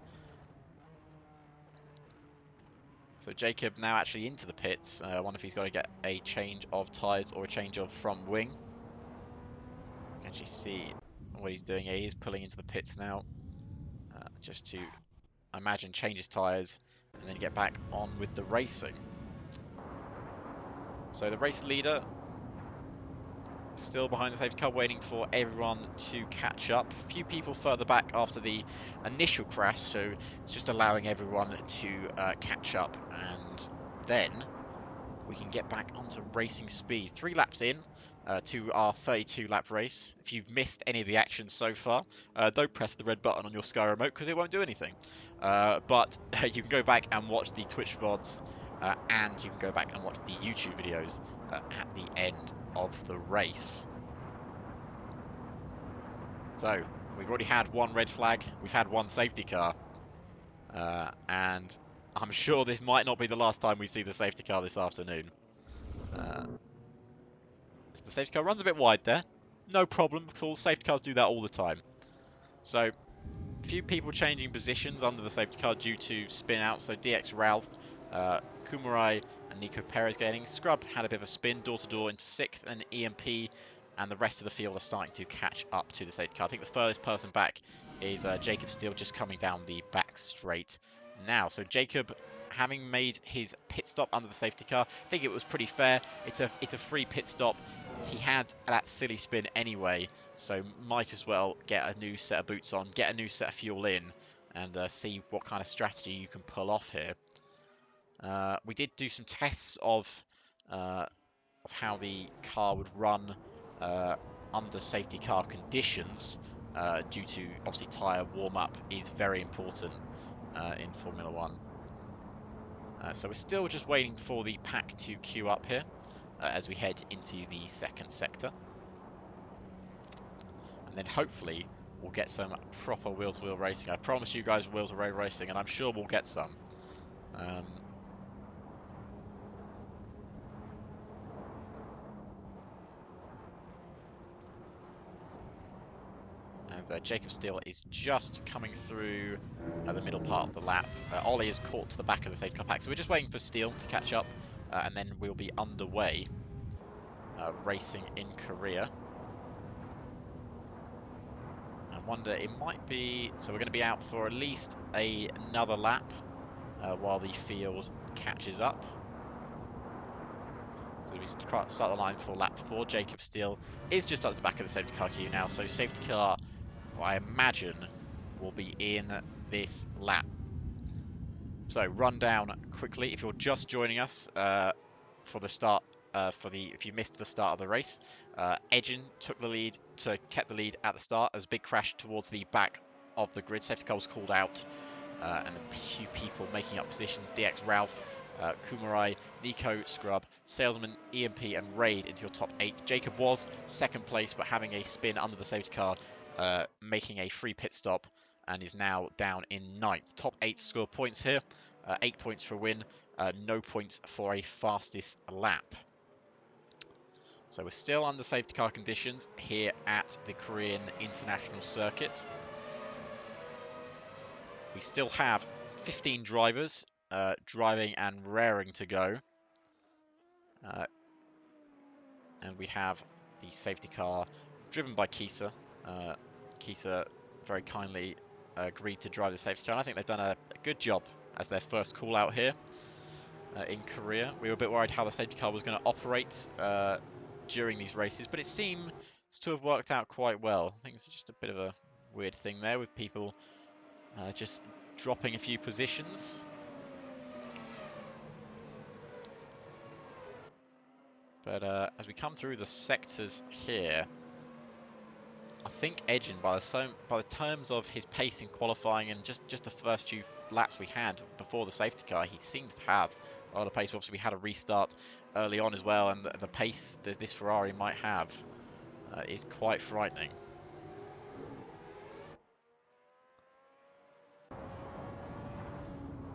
So Jacob now actually into the pits. I wonder if he's got to get a change of tyres or a change of front wing. You can actually see what he's doing here. He's pulling into the pits now, just to, I imagine, change his tyres and then get back on with the racing. So the race leader still behind the safety car, waiting for everyone to catch up. A few people further back after the initial crash, so it's just allowing everyone to catch up, and then we can get back onto racing speed. 3 laps in to our 32 lap race. If you've missed any of the action so far, don't press the red button on your Sky remote because it won't do anything. But you can go back and watch the Twitch VODs, and you can go back and watch the YouTube videos at the end of the race. So we've already had 1 red flag, we've had 1 safety car, and I'm sure this might not be the last time we see the safety car this afternoon. So the safety car runs a bit wide there. No problem, because all safety cars do that all the time. So, a few people changing positions under the safety car due to spin out. So DX Ralph, Kumarai, and Nico Perez getting. Scrub had a bit of a spin, door to door into 6th, and EMP and the rest of the field are starting to catch up to the safety car. I think the furthest person back is Jacob Steele, just coming down the back straight now. So Jacob, having made his pit stop under the safety car, I think it was pretty fair. It's a free pit stop. he had that silly spin anyway, so might as well get a new set of boots on, get a new set of fuel in, and see what kind of strategy you can pull off here. We did do some tests of how the car would run under safety car conditions, due to obviously tyre warm-up is very important in Formula One. So we're still just waiting for the pack to queue up here as we head into the second sector. And then hopefully we'll get some proper wheel-to-wheel racing. I promise you guys wheel-to-wheel racing, and I'm sure we'll get some. And Jacob Steele is just coming through the middle part of the lap. Ollie is caught to the back of the safety car pack, so we're just waiting for Steele to catch up, and then we'll be underway racing in Korea. I wonder, it might be, so we're going to be out for at least another lap while the field catches up. So we start the line for lap 4. Jacob Steele is just up the back of the safety car queue now, so safety car, I imagine, will be in this lap. So run down quickly if you're just joining us for the start. If you missed the start of the race, Edgin took the lead, kept the lead at the start. There's a big crash towards the back of the grid. Safety car was called out, and a few people making up positions. DX Ralph, Kumarai, Nico, Scrub, Salesman, EMP, and Raid into your top 8. Jacob was second place, but having a spin under the safety car, making a free pit stop, and is now down in 9th. Top 8 score points here. 8 points for a win, no points for a fastest lap. So we're still under safety car conditions here at the Korean International Circuit. We still have 15 drivers driving and raring to go. And we have the safety car driven by Kisa. Kisa very kindly agreed to drive the safety car. And I think they've done a good job as their first call out here in Korea. We were a bit worried how the safety car was going to operate during these races, but it seems to have worked out quite well. I think it's just a bit of a weird thing there with people just dropping a few positions. But as we come through the sectors here, I think Edgin, by the terms of his pace in qualifying and just the first few laps we had before the safety car, he seems to have a lot of pace. Obviously, we had a restart early on as well, and the pace that this Ferrari might have is quite frightening.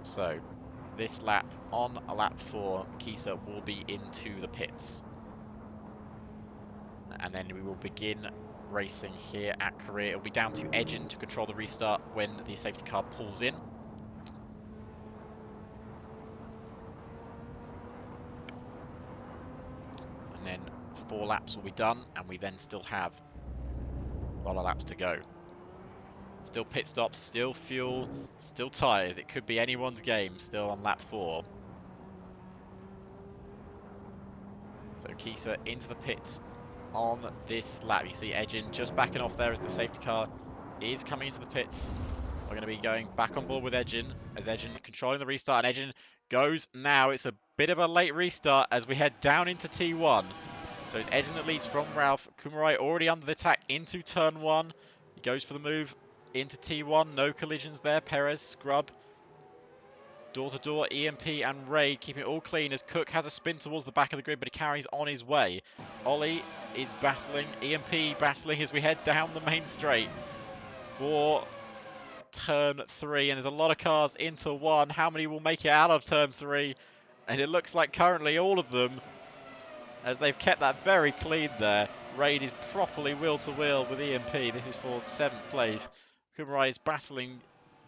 So, this lap, on a lap 4, Kisa will be into the pits. And then we will begin racing here at Korea. It'll be down to Edgin to control the restart when the safety car pulls in. And then 4 laps will be done, and we then still have a lot of laps to go. Still pit stops, still fuel, still tyres. It could be anyone's game still on lap 4. So Kisa into the pits on this lap. You see Edgin just backing off there as the safety car is coming into the pits. We're going to be going back on board with Edgin as Edgin controlling the restart, and Edgin goes now. It's a bit of a late restart as we head down into T1. So it's Edgin that leads from Ralph. Kumarai already under the attack into turn 1. He goes for the move into T1. No collisions there. Perez, Scrub, door-to-door, EMP and Raid keeping it all clean as Cook has a spin towards the back of the grid, but he carries on his way. Ollie is battling, EMP battling as we head down the main straight for turn 3, and there's a lot of cars into 1. How many will make it out of turn 3? And it looks like currently all of them, as they've kept that very clean there. Raid is properly wheel-to-wheel with EMP. This is for 7th place. Kumarai is battling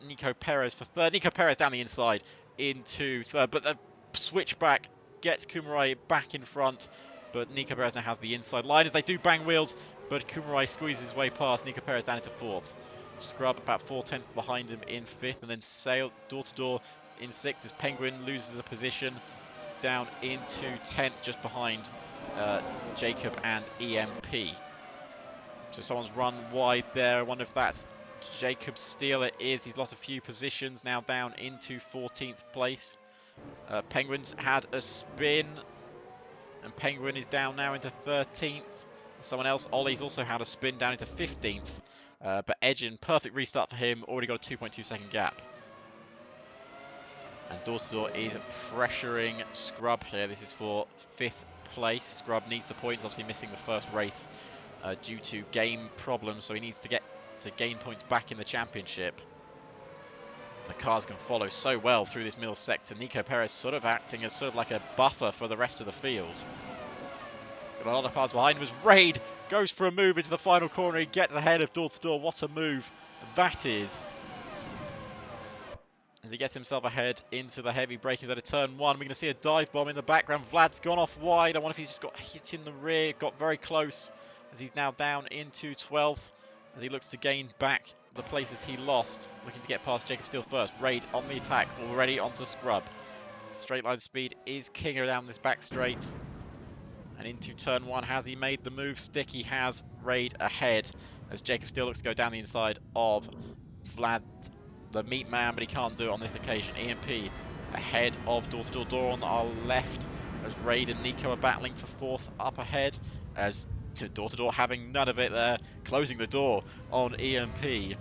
Nico Perez for 3rd. Nico Perez down the inside into 3rd, but the switchback gets Kumarai back in front. But Nico Perez now has the inside line as they do bang wheels, but Kumarai squeezes his way past Nico Perez down into 4th. Scrub about 4/10 behind him in 5th, and then Sail door-to-door in 6th as Penguin loses a position. He's down into 10th, just behind Jacob and EMP. So someone's run wide there. I wonder if that's Jacob Steele. It is. He's lost a few positions, now down into 14th place. Penguins had a spin, and Penguin is down now into 13th. Someone else, Ollie's also had a spin down into 15th. But Edgin, perfect restart for him, already got a 2.2 second gap. And Door to Door is pressuring Scrub here. This is for 5th place. Scrub needs the points, obviously missing the first race due to game problems, so he needs to get to gain points back in the championship. The cars can follow so well through this middle sector. Nico Perez sort of acting as sort of like a buffer for the rest of the field. Got a lot of cars behind him as Raid goes for a move into the final corner. He gets ahead of Door to Door. What a move that is. As he gets himself ahead into the heavy braking zone of turn 1. We're going to see a dive bomb in the background. Vlad's gone off wide. I wonder if he's just got hit in the rear. Got very close as he's now down into 12th. As he looks to gain back the places he lost. Looking to get past Jacob Steele first. Raid on the attack. Already onto Scrub. Straight line speed is king down this back straight. And into turn 1. Has he made the move stick? He has. Raid ahead. As Jacob Steele looks to go down the inside of Vlad, the meat man, but he can't do it on this occasion. EMP ahead of Door to Door on our left, as Raid and Nico are battling for 4th up ahead, as Door to Door having none of it there, closing the door on EMP.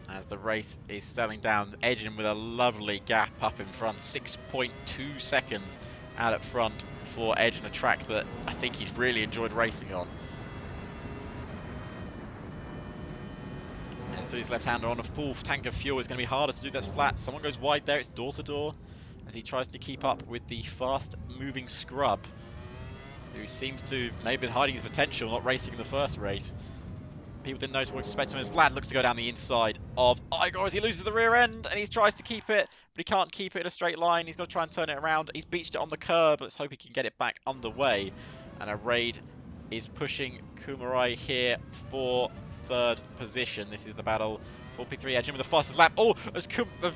As the race is settling down, Edgin with a lovely gap up in front, 6.2 seconds out at front for Edgin, a track that I think he's really enjoyed racing on. So his left-hander on a full tank of fuel is going to be harder to do this flat. Someone goes wide there. It's Door to Door as he tries to keep up with the fast-moving Scrub, who seems to maybe have been hiding his potential, not racing in the first race. People didn't know what to expect him as Vlad looks to go down the inside of Igor as he loses the rear end and he tries to keep it, but he can't keep it in a straight line. He's got to try and turn it around. He's beached it on the curb. Let's hope he can get it back underway. And a Raid is pushing Kumarai here for 3rd position. This is the battle for P3. Edgin with the fastest lap. Oh, as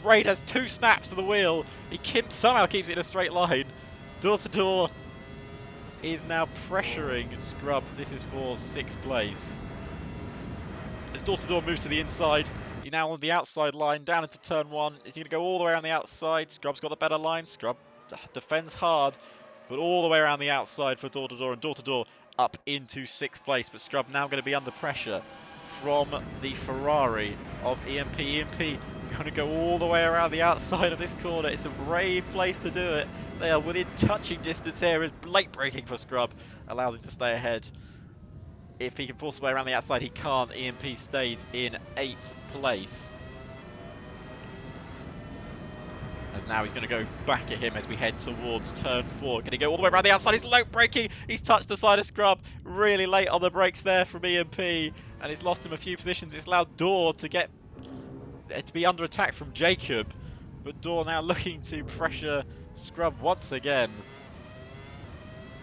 Raid has 2 snaps to the wheel. He somehow keeps it in a straight line. Door to Door is now pressuring Scrub. This is for 6th place. As Door to Door moves to the inside, he's now on the outside line, down into turn 1. Is he going to go all the way around the outside? Scrub's got the better line. Scrub defends hard, but all the way around the outside for Door to Door, and Door to Door up into 6th place. But Scrub now going to be under pressure from the Ferrari of EMP. EMP going to go all the way around the outside of this corner. It's a brave place to do it. They are within touching distance here. As late braking for Scrub allows him to stay ahead. If he can force his way around the outside, he can't. EMP stays in 8th place. As now he's going to go back at him as we head towards turn 4. Going to go all the way around the outside. He's low braking. He's touched the side of Scrub. Really late on the brakes there from EMP. And it's lost him a few positions. It's allowed Door to be under attack from Jacob. But Door now looking to pressure Scrub once again.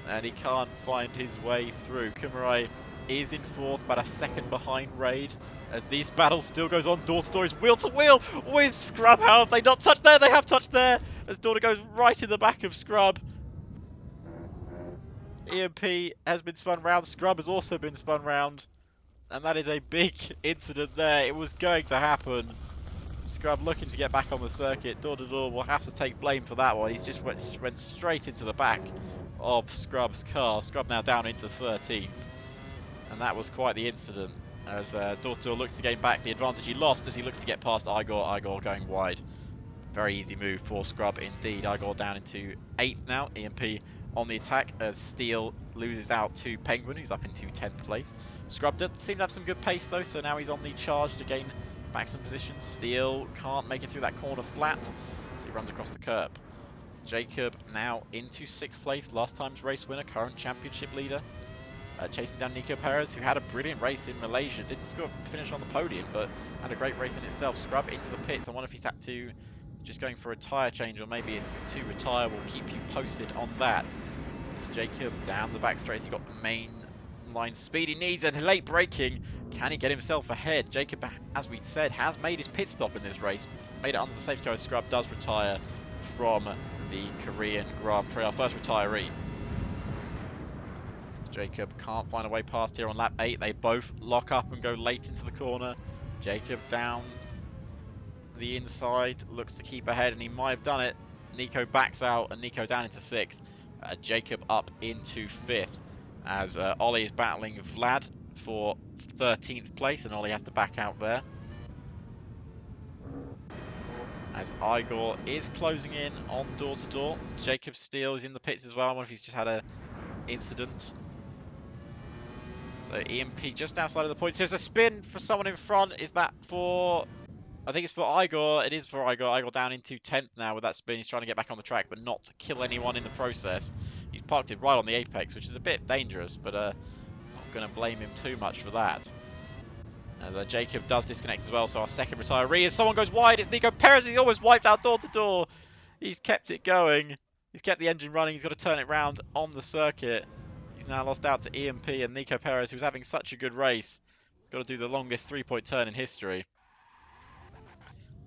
And he can't find his way through. Kumarai is in 4th, about a second behind Raid. As this battle still goes on, Door to Door is wheel to wheel with Scrub. How have they not touched there? They have touched there. As Door goes right in the back of Scrub. EMP has been spun round. Scrub has also been spun round. And that is a big incident there. It was going to happen. Scrub looking to get back on the circuit. Door to Door will have to take blame for that one. He's just went straight into the back of Scrub's car. Scrub now down into 13th. And that was quite the incident, as Door to Door looks to gain back the advantage he lost as he looks to get past Igor. Igor going wide. Very easy move for Scrub indeed. Igor down into 8th now. EMP on the attack as Steele loses out to Penguin, who's up into 10th place. Scrub does seem to have some good pace though, so now he's on the charge to gain back some position. Steele can't make it through that corner flat, so he runs across the curb. Jacob now into 6th place, last time's race winner, current championship leader. Chasing down Nico Perez, who had a brilliant race in Malaysia. Didn't finish on the podium, but had a great race in itself. Scrub into the pits. I wonder if he's had to just going for a tyre change, or maybe it's to retire. We'll keep you posted on that. It's Jacob down the back straight. He got the main line speed he needs, and late braking Can he get himself ahead? Jacob, as we said, has made his pit stop in this race. Made it under the safety car. Scrub does retire from the Korean Grand Prix. Our first retiree. Jacob can't find a way past here on lap 8. They both lock up and go late into the corner. Jacob down the inside, looks to keep ahead, and he might have done it. Nico backs out, and Nico down into 6th. Jacob up into 5th, as Ollie is battling Vlad for 13th place, and Ollie has to back out there. As Igor is closing in on door to door. Jacob Steele is in the pits as well. I wonder if he's just had an incident. So EMP just outside of the points. There's a spin for someone in front. Is that for... I think it's for Igor. It is for Igor. Igor down into 10th now with that spin. He's trying to get back on the track, but not to kill anyone in the process. He's parked it right on the apex, which is a bit dangerous, but not going to blame him too much for that. As Jacob does disconnect as well, so our second retiree, as someone goes wide, it's Nico Perez. He's almost wiped out door to door. He's kept it going. He's kept the engine running. He's got to turn it round on the circuit. He's now lost out to EMP, and Nico Perez, who's having such a good race, has got to do the longest three-point turn in history.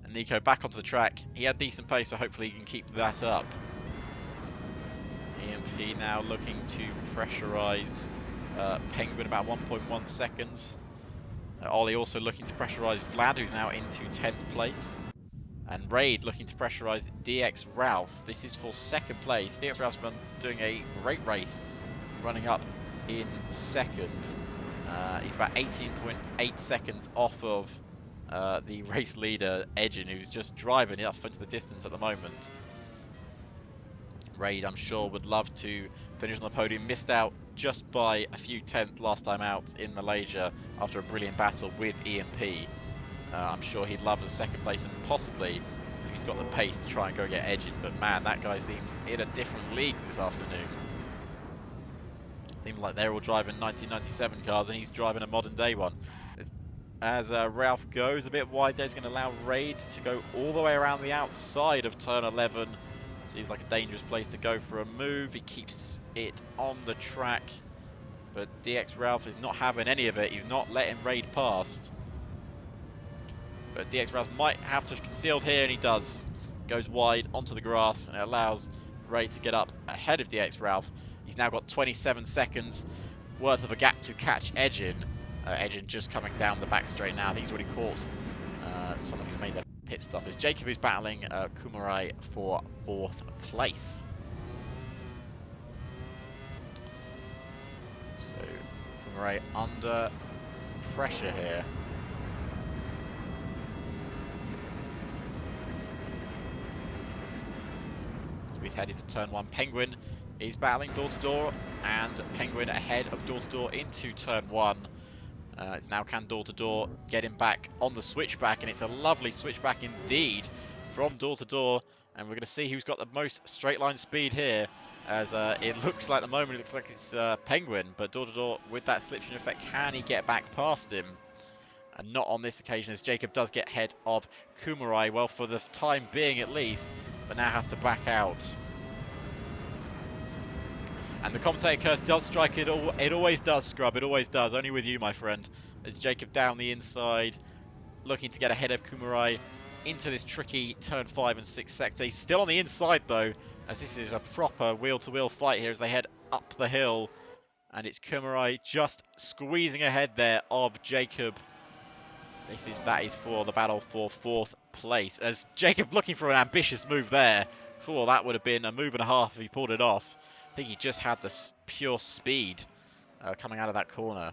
And Nico back onto the track. He had decent pace, so hopefully he can keep that up. EMP now looking to pressurise Penguin about 1.1 seconds. Ollie also looking to pressurise Vlad, who's now into 10th place. And Raid looking to pressurise DX Ralph. This is for 2nd place. DX Ralph's been doing a great race, running up in 2nd. He's about 18.8 seconds off of the race leader, Edgin, who's just driving it off into the distance at the moment. Raid, I'm sure, would love to finish on the podium. Missed out just by a few tenths last time out in Malaysia after a brilliant battle with EMP. I'm sure he'd love a 2nd place, and possibly, if he's got the pace, to try and go get Edgin. But man, that guy seems in a different league this afternoon. Seemed like they're all driving 1997 cars, and he's driving a modern day one. As Ralph goes a bit wide, there's going to allow Raid to go all the way around the outside of turn 11. Seems like a dangerous place to go for a move. He keeps it on the track, but DX Ralph is not having any of it. He's not letting Raid past. But DX Ralph might have to conceal here, and he does. Goes wide onto the grass, and it allows Raid to get up ahead of DX Ralph. He's now got 27 seconds worth of a gap to catch Edgin. Edgin just coming down the back straight now. I think he's already caught someone who made their pit stop. As Jacob is battling Kumarai for 4th place. So Kumarai under pressure here. As we head into turn 1, Penguin is battling door to door, and Penguin ahead of door to door into turn 1. It's now can door to door get him back on the switchback, and it's a lovely switchback indeed from door to door. And we're going to see who's got the most straight line speed here, as it looks like at the moment it looks like it's Penguin, but door to door with that slipstream effect, can he get back past him? And not on this occasion, as Jacob does get ahead of Kumarai, well, for the time being at least, but now has to back out. And the commentator curse does strike. It always does, Scrub. It always does. Only with you, my friend. As Jacob down the inside, looking to get ahead of Kumarai into this tricky turn 5 and 6 sector. He's still on the inside, though, as this is a proper wheel-to-wheel fight here as they head up the hill. And it's Kumarai just squeezing ahead there of Jacob. That is for the battle for 4th place. As Jacob looking for an ambitious move there. That would have been a move and a half if he pulled it off. I think he just had the pure speed coming out of that corner.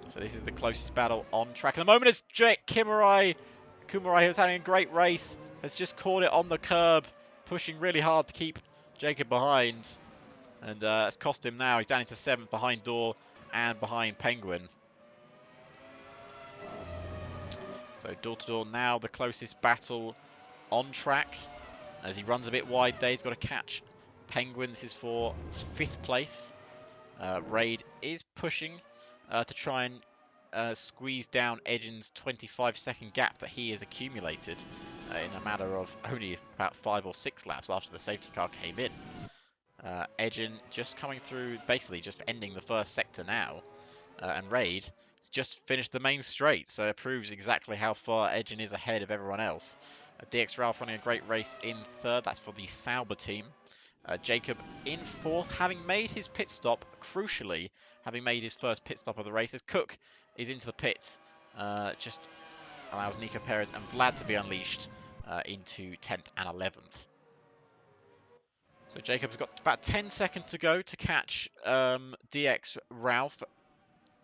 So this is the closest battle on track. At the moment, it's Kumarai, who's having a great race, has just caught it on the curb, pushing really hard to keep Jacob behind. And it's cost him now. He's down into 7th behind Door and behind Penguin. So door to door now the closest battle on track. As he runs a bit wide there, he's got to catch Penguin. This is for 5th place. Raid is pushing to try and squeeze down Edgin's 25-second gap that he has accumulated in a matter of only about 5 or 6 laps after the safety car came in. Edgin just coming through, basically just ending the first sector now. And Raid just finished the main straight, so it proves exactly how far Edgen is ahead of everyone else. DX Ralph running a great race in third. That's for the Sauber team. Jacob in fourth, having made his pit stop, crucially, having made his first pit stop of the race, as Cook is into the pits. Just allows Nico Perez and Vlad to be unleashed into 10th and 11th. So Jacob's got about 10 seconds to go to catch DX Ralph,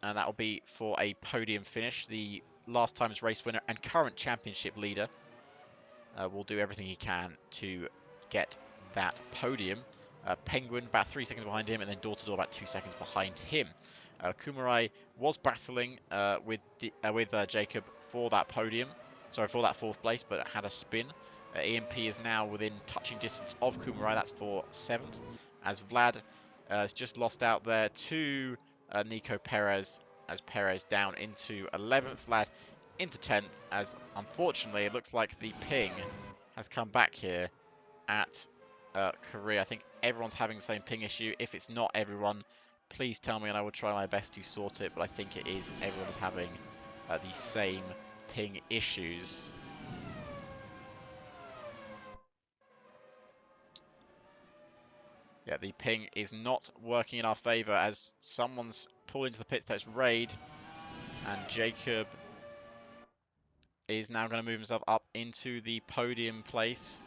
and that will be for a podium finish. The last time's race winner and current championship leader will do everything he can to get that podium. Penguin about 3 seconds behind him, and then Door to Door about 2 seconds behind him. Kumarai was battling with Jacob for that podium, sorry, for that 4th place, but had a spin. EMP is now within touching distance of Kumarai, that's for 7th, as Vlad has just lost out there to Nico Perez, as Perez down into 11th, Vlad into 10th, as unfortunately it looks like the ping has come back here at Korea. I think everyone's having the same ping issue. If it's not everyone, please tell me and I will try my best to sort it, but I think it is everyone's having the same ping issues. Yeah, the ping is not working in our favour as someone's pulled into the pits. That's Raid, and Jacob is now going to move himself up into the podium place.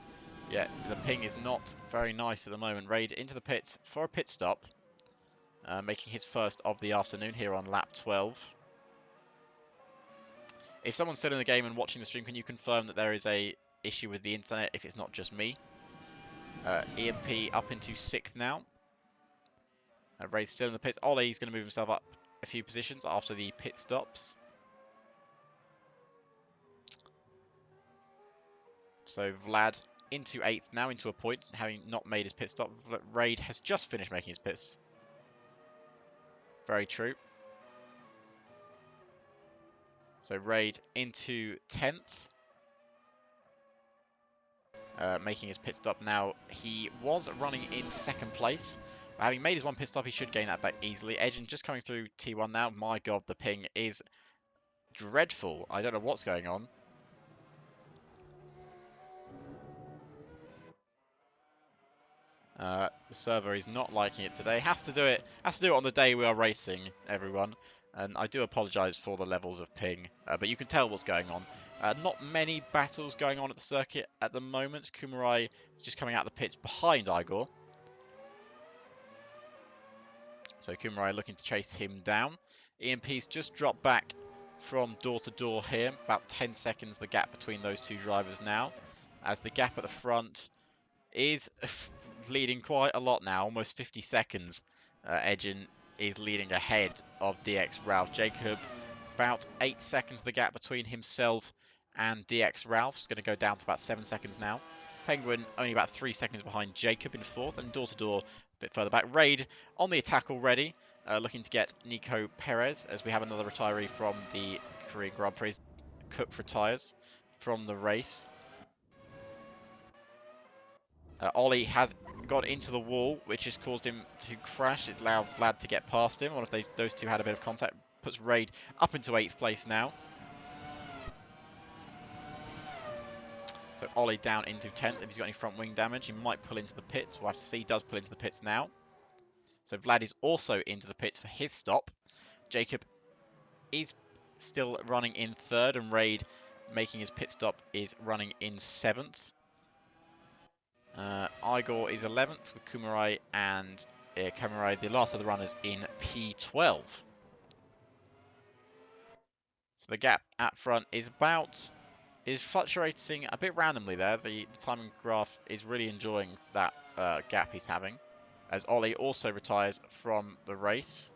Yeah, the ping is not very nice at the moment. Raid into the pits for a pit stop, making his first of the afternoon here on lap 12. If someone's still in the game and watching the stream, can you confirm that there is a issue with the internet if it's not just me? EMP up into 6th now. Raid's still in the pits. Ollie's going to move himself up a few positions after the pit stops. So Vlad into 8th now, into a point, having not made his pit stop. Raid has just finished making his pits. Very true. So Raid into 10th. Making his pit stop now. He was running in 2nd place. But having made his one pit stop, he should gain that back easily. Edgen just coming through T1 now. My god, the ping is dreadful. I don't know what's going on. The server is not liking it today. Has to do it on the day we are racing, everyone. And I do apologise for the levels of ping, but you can tell what's going on. Not many battles going on at the circuit at the moment. Kumarai is just coming out of the pits behind Igor. So Kumarai looking to chase him down. EMP's just dropped back from door to door here. About 10 seconds the gap between those two drivers now. As the gap at the front is leading quite a lot now, almost 50 seconds. Edgen is leading ahead of DX Ralph. Jacob, about 8 seconds the gap between himself and DX Ralph. It's going to go down to about 7 seconds now. Penguin only about 3 seconds behind Jacob in 4th, and door to door a bit further back. Raid on the attack already, looking to get Nico Perez, as we have another retiree from the Korean Grand Prix. Cook retires from the race. Ollie has got into the wall, which has caused him to crash. It allowed Vlad to get past him. One of those two had a bit of contact. Puts Raid up into 8th place now. So Ollie down into 10th. If he's got any front wing damage, he might pull into the pits. We'll have to see. He does pull into the pits now. So Vlad is also into the pits for his stop. Jacob is still running in 3rd, and Raid, making his pit stop, is running in 7th. Igor is 11th with Kumarai and Kumarai, the last of the runners, in P12. So the gap at front is fluctuating a bit randomly there. The timing graph is really enjoying that gap he's having, as Ollie also retires from the race.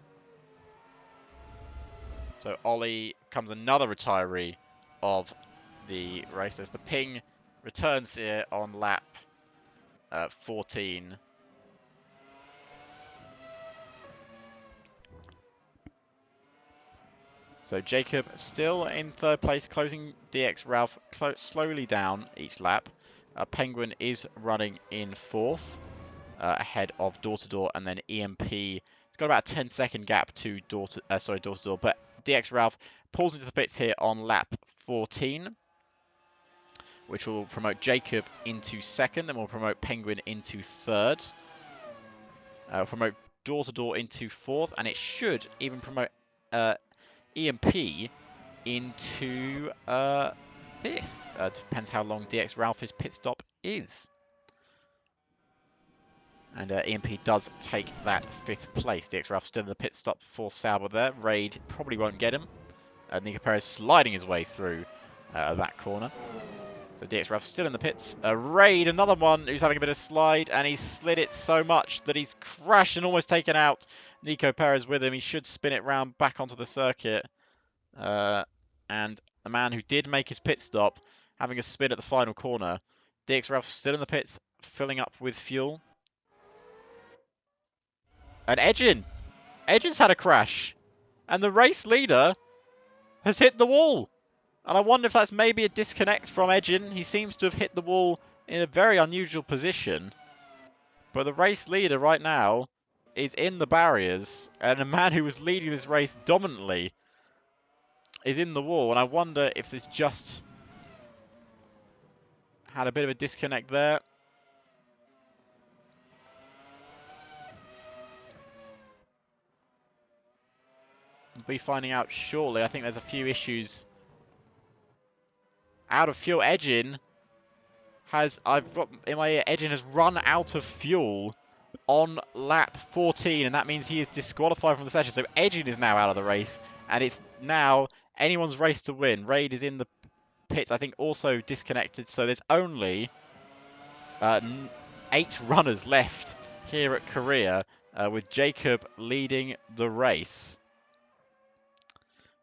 So Ollie becomes another retiree of the race as the ping returns here on lap 14. So Jacob still in 3rd place, closing DX Ralph slowly down each lap. Penguin is running in 4th, ahead of Door to Door, and then EMP. It's got about a 10-second gap to Door to Door, but DX Ralph pulls into the pits here on lap 14, which will promote Jacob into second, and will promote Penguin into third. Promote Door to Door into fourth, and it should even promote EMP into fifth. Depends how long DX Ralph's pit stop is. And EMP does take that fifth place. DX Ralph still in the pit stop for Sauber there. Raid probably won't get him. Nico Perez sliding his way through that corner. So DX Ralph still in the pits. Raid, another one who's having a bit of slide, and he's slid it so much that he's crashed and almost taken out Nico Perez with him. He should spin it round back onto the circuit. And a man who did make his pit stop, having a spin at the final corner. DX Ralph still in the pits, filling up with fuel. And Edgin's had a crash. And the race leader has hit the wall. And I wonder if that's maybe a disconnect from Edgin. He seems to have hit the wall in a very unusual position. But the race leader right now is in the barriers. And a man who was leading this race dominantly is in the wall. And I wonder if this just had a bit of a disconnect there. We'll be finding out shortly. I think there's a few issues. Out of fuel. Edgin has, I've got in my ear, Edgin has run out of fuel on lap 14, and that means he is disqualified from the session. So Edgin is now out of the race, and it's now anyone's race to win. Raid is in the pits, I think, also disconnected. So there's only 8 runners left here at Korea, with Jacob leading the race.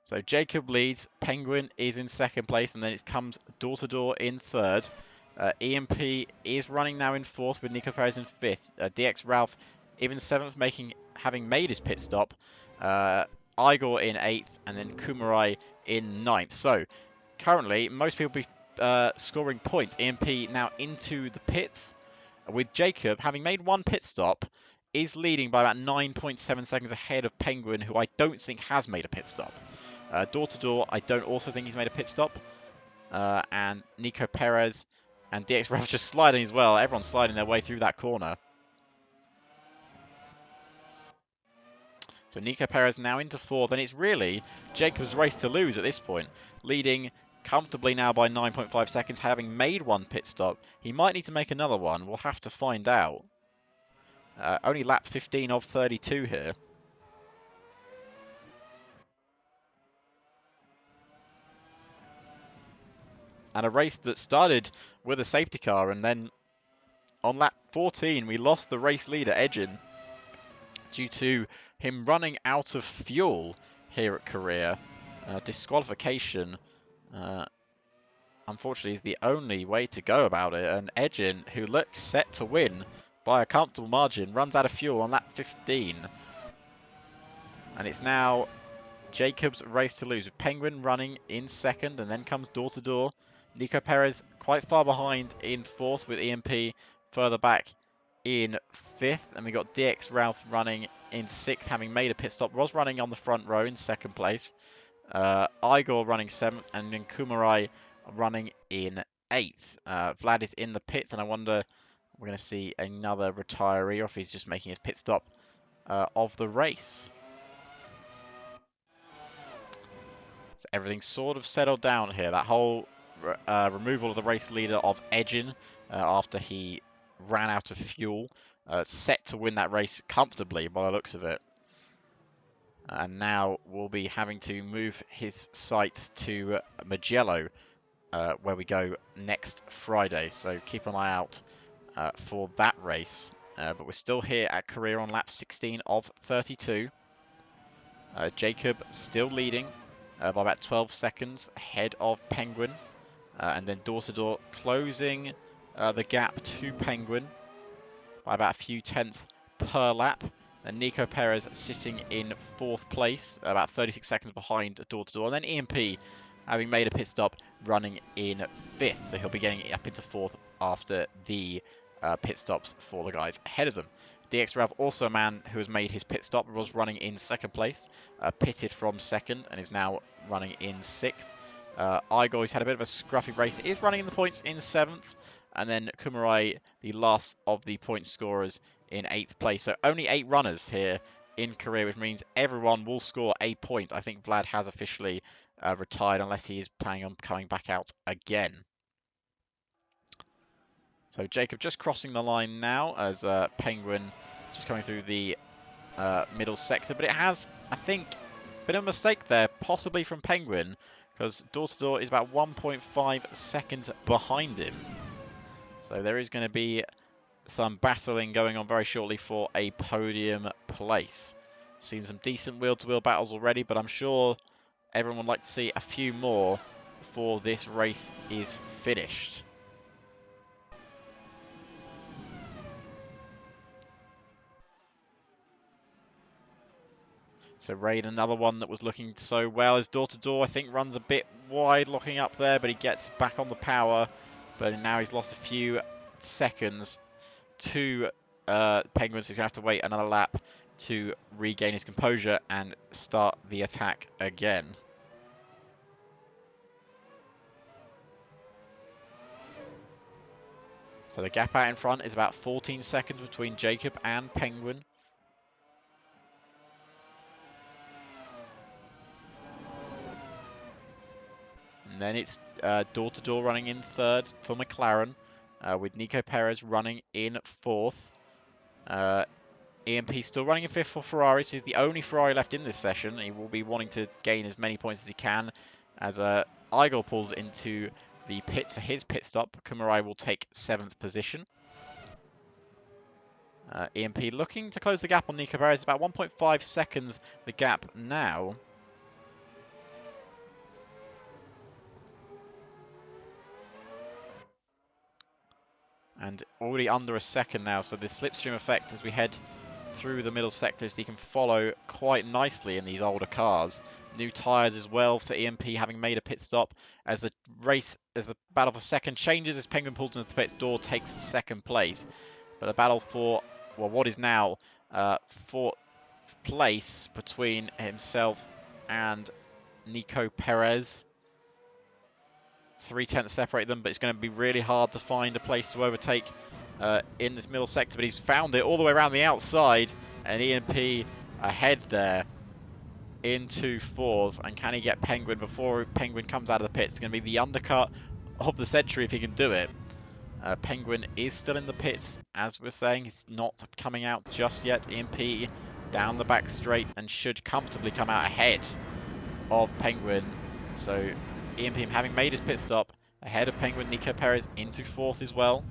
So Jacob leads, Penguin is in second place, and then it comes Door to Door in third. EMP is running now in fourth with Nico Perez in fifth. DX Ralph even seventh, having made his pit stop. Igor in eighth, and then Kumarai in ninth. So currently, most people be scoring points. EMP now into the pits, with Jacob having made one pit stop, is leading by about 9.7 seconds ahead of Penguin, who I don't think has made a pit stop. Door to Door, I don't also think he's made a pit stop. And Nico Perez and DX Ralph just sliding as well. Everyone's sliding their way through that corner. So Nico Perez now into fourth, and it's really Jacob's race to lose at this point, leading comfortably now by 9.5 seconds, having made one pit stop. He might need to make another one. We'll have to find out. Only lap 15 of 32 here. And a race that started with a safety car, and then on lap 14 we lost the race leader, Edgin, due to him running out of fuel here at Korea. Disqualification, unfortunately, is the only way to go about it. And Edgin, who looked set to win by a comfortable margin, runs out of fuel on lap 15. And it's now Jacob's race to lose, with Penguin running in second, and then comes Door to Door. Nico Perez quite far behind in fourth, with EMP further back in fifth. And we got DX Ralph running in sixth, having made a pit stop. Was running on the front row in second place. Igor running seventh, and then Kumarai running in eighth. Vlad is in the pits, and I wonder we're going to see another retiree, or if he's just making his pit stop of the race. So everything's sort of settled down here. That whole removal of the race leader of Edgin after he ran out of fuel, set to win that race comfortably by the looks of it. And now we'll be having to move his sights to Mugello, where we go next Friday. So keep an eye out for that race. But we're still here at Korea on lap 16 of 32. Jacob still leading by about 12 seconds ahead of Penguin. And then Door to Door closing the gap to Penguin by about a few tenths per lap. And Nico Perez sitting in fourth place, about 36 seconds behind Door to Door. And then EMP, having made a pit stop, running in fifth. So he'll be getting up into fourth after the pit stops for the guys ahead of them. DX Ralph, also a man who has made his pit stop, was running in second place, pitted from second, and is now running in sixth. Igor, who's had a bit of a scruffy race, is running in the points in seventh. And then Kumarai, the last of the point scorers, in eighth place. So only 8 runners here in Korea, which means everyone will score a point. I think Vlad has officially retired unless he is planning on coming back out again. So Jacob just crossing the line now as Penguin just coming through the middle sector. But it has, I think, been a mistake there, possibly from Penguin, because door-to-door is about 1.5 seconds behind him. So there is going to be some battling going on very shortly for a podium place. Seen some decent wheel-to-wheel battles already, but I'm sure everyone would like to see a few more before this race is finished. So Raid, another one that was looking so well, is door-to-door. I think runs a bit wide looking up there, but he gets back on the power. But now he's lost a few seconds to Penguins. He's going to have to wait another lap to regain his composure and start the attack again. So the gap out in front is about 14 seconds between Jacob and Penguin. And then it's door-to-door running in third for McLaren, with Nico Perez running in fourth. EMP still running in fifth for Ferrari, so he's the only Ferrari left in this session. He will be wanting to gain as many points as he can as Igor pulls into the pits for his pit stop. Kumarai will take 7th position. EMP looking to close the gap on Nico Perez, about 1.5 seconds the gap now. And already under a second now, so the slipstream effect as we head through the middle sectors, he can follow quite nicely in these older cars. New tyres as well for EMP, having made a pit stop. As the battle for second changes, as Penguin pulls into the pits, door takes second place. But the battle for, well, what is now fourth place between himself and Nico Perez. 3/10 separate them, but it's going to be really hard to find a place to overtake in this middle sector. But he's found it all the way around the outside, and EMP ahead there into fourth. And can he get Penguin before Penguin comes out of the pits? It's going to be the undercut of the century if he can do it. Penguin is still in the pits, as we're saying. He's not coming out just yet. EMP down the back straight and should comfortably come out ahead of Penguin. So EMP having made his pit stop ahead of Penguin, Nico Perez into fourth as well.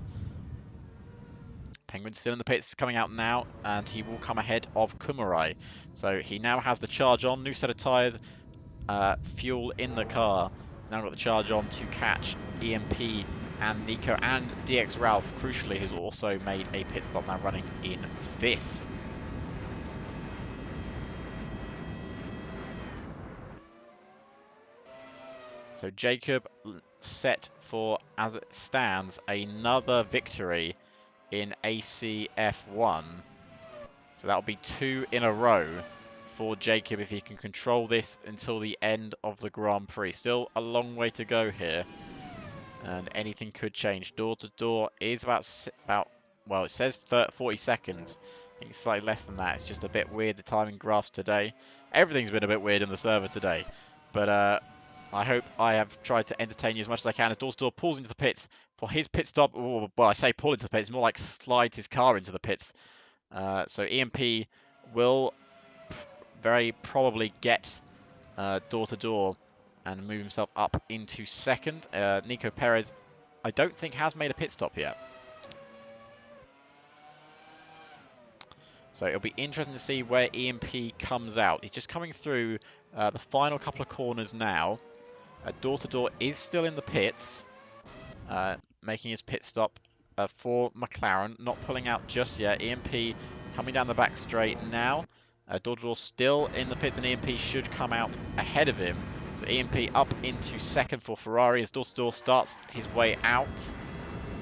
Penguin's still in the pits, coming out now, and he will come ahead of Kumarai. So he now has the charge on, new set of tyres, fuel in the car. Now got the charge on to catch EMP and Nico, and DX Ralph, crucially, has also made a pit stop, now running in fifth. So Jacob set for, as it stands, another victory in ACF1. So that'll be 2 in a row for Jacob if he can control this until the end of the Grand Prix. Still a long way to go here, and anything could change. Door to door is about well, it says 40 seconds. I think it's slightly less than that. It's just a bit weird, the timing graphs today. Everything's been a bit weird in the server today. But I hope I have tried to entertain you as much as I can. As door-to-door pulls into the pits for his pit stop. Well, I say pull into the pits, more like slides his car into the pits. So EMP will very probably get door-to-door and move himself up into second. Nico Perez, I don't think has made a pit stop yet. So it'll be interesting to see where EMP comes out. He's just coming through the final couple of corners now. Door-to-door is still in the pits, making his pit stop for McLaren. Not pulling out just yet. EMP coming down the back straight now. Door-to-door still in the pits, and EMP should come out ahead of him. So EMP up into second for Ferrari as door-to-door starts his way out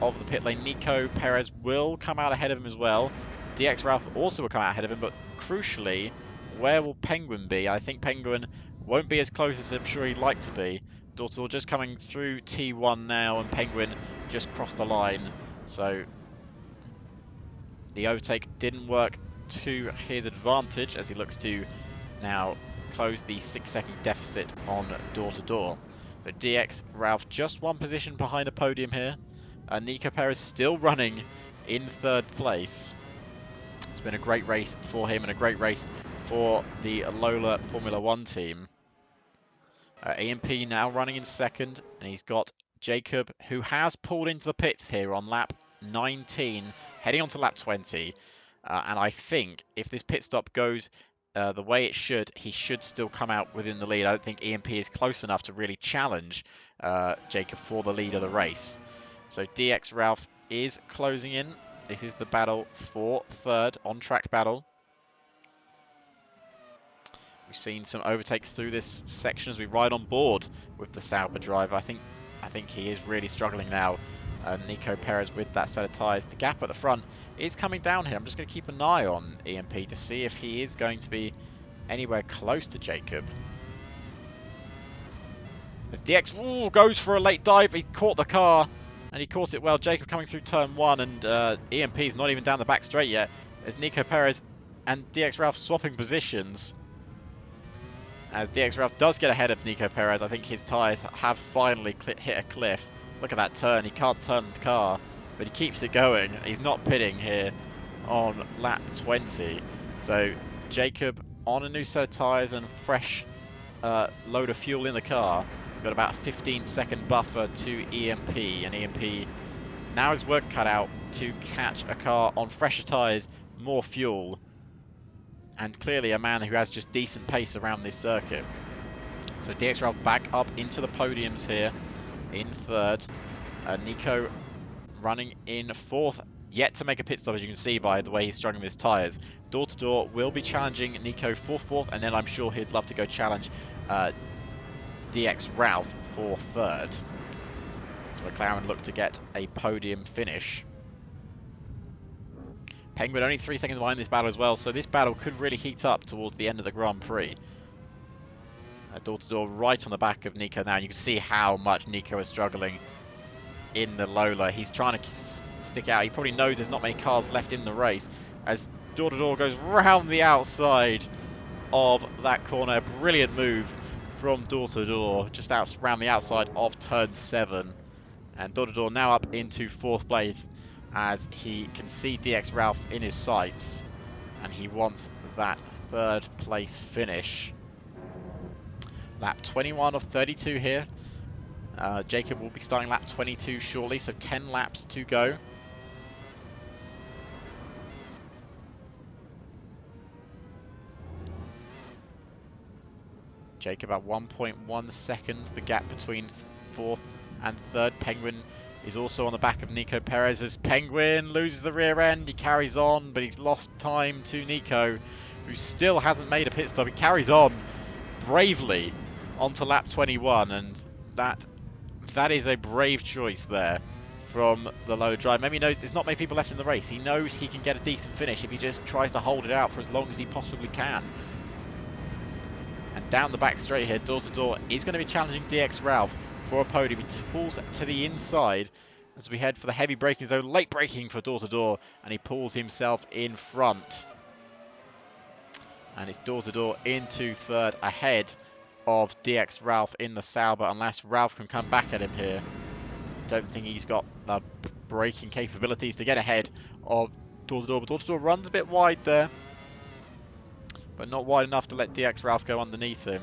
of the pit lane. Nico Perez will come out ahead of him as well. DX Ralph also will come out ahead of him, but crucially, where will Penguin be? I think Penguin won't be as close as I'm sure he'd like to be. Dortmund just coming through T1 now, and Penguin just crossed the line. So the overtake didn't work to his advantage as he looks to now close the 6-second deficit on door to door. So DX Ralph just one position behind the podium here. Nico Perez still running in third place. It's been a great race for him and a great race for the Lola Formula One team. EMP now running in second, and he's got Jacob, who has pulled into the pits here on lap 19, heading on to lap 20. And I think if this pit stop goes the way it should, he should still come out within the lead. I don't think EMP is close enough to really challenge Jacob for the lead of the race. So DX Ralph is closing in. This is the battle for third, on-track battle. We've seen some overtakes through this section as we ride on board with the Sauber driver. I think he is really struggling now. Nico Perez with that set of tyres. The gap at the front is coming down here. I'm just going to keep an eye on EMP to see if he is going to be anywhere close to Jacob. As DX goes for a late dive, he caught the car, and he caught it well. Jacob coming through turn 1, and EMP is not even down the back straight yet. As Nico Perez and DX Ralph swapping positions. As DX Ralph does get ahead of Nico Perez, I think his tyres have finally hit a cliff. Look at that turn. He can't turn the car, but he keeps it going. He's not pitting here on lap 20. So Jacob on a new set of tyres and fresh load of fuel in the car. He's got about a 15-second buffer to EMP, and EMP now his work cut out to catch a car on fresher tyres, more fuel, and clearly a man who has just decent pace around this circuit. So DX Ralph back up into the podiums here in third. Nico running in fourth, yet to make a pit stop, as you can see by the way he's struggling with his tyres. Door to door will be challenging Nico for fourth, and then I'm sure he'd love to go challenge DX Ralph for third. So McLaren look to get a podium finish. Penguin only 3 seconds behind this battle as well, so this battle could really heat up towards the end of the Grand Prix. Door to door right on the back of Nico now. You can see how much Nico is struggling in the Lola. He's trying to stick out. He probably knows there's not many cars left in the race as door to door goes round the outside of that corner. Brilliant move from door to door, just out round the outside of turn 7. And door to door now up into fourth place as he can see DX Ralph in his sights, and he wants that third place finish. Lap 21 of 32 here. Jacob will be starting lap 22 shortly, so 10 laps to go. Jacob at 1.1 seconds, the gap between fourth and third. Penguin is also on the back of Nico Perez as Penguin loses the rear end. He carries on, but he's lost time to Nico, who still hasn't made a pit stop. He carries on bravely onto lap 21, and that is a brave choice there from the low drive. Maybe he knows there's not many people left in the race. He knows he can get a decent finish if he just tries to hold it out for as long as he possibly can. And down the back straight here, door to door, is going to be challenging DX Ralph for a podium. He pulls to the inside as we head for the heavy braking zone. Late braking for door to door, and he pulls himself in front. And it's door to door into third, ahead of DX Ralph in the Sauber, unless Ralph can come back at him here. Don't think he's got the braking capabilities to get ahead of door to door, but door to door runs a bit wide there, but not wide enough to let DX Ralph go underneath him.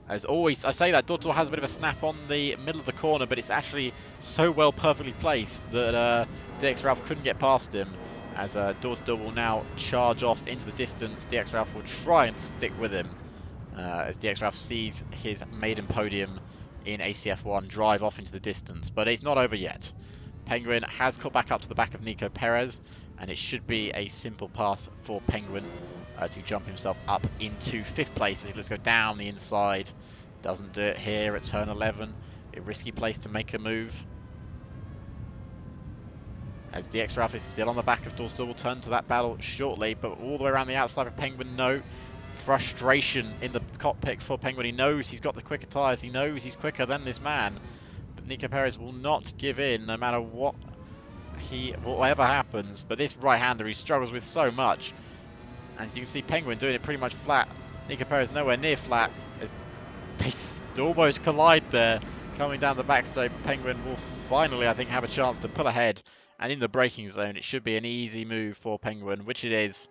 As always, I say that door to door has a bit of a snap on the middle of the corner, but it's actually so well perfectly placed that DX Ralph couldn't get past him. As door to door will now charge off into the distance. DX Ralph will try and stick with him as DX Ralph sees his maiden podium in ACF1 drive off into the distance, but it's not over yet. Penguin has caught back up to the back of Nico Perez, and it should be a simple path for Penguin to jump himself up into 5th place as he looks to go down the inside. Doesn't do it here at turn 11. A risky place to make a move. as DX Ralph is still on the back of Dorsdor. We'll turn to that battle shortly, but all the way around the outside of Penguin, no. Frustration in the cockpit for Penguin. He knows he's got the quicker tyres. He knows he's quicker than this man. But Nico Perez will not give in no matter whatever happens. But this right-hander he struggles with so much. As you can see, Penguin doing it pretty much flat. Nico Perez nowhere near flat. As they almost collide there. Coming down the backstraight, Penguin will finally, I think, have a chance to pull ahead. And in the braking zone, it should be an easy move for Penguin, which it is.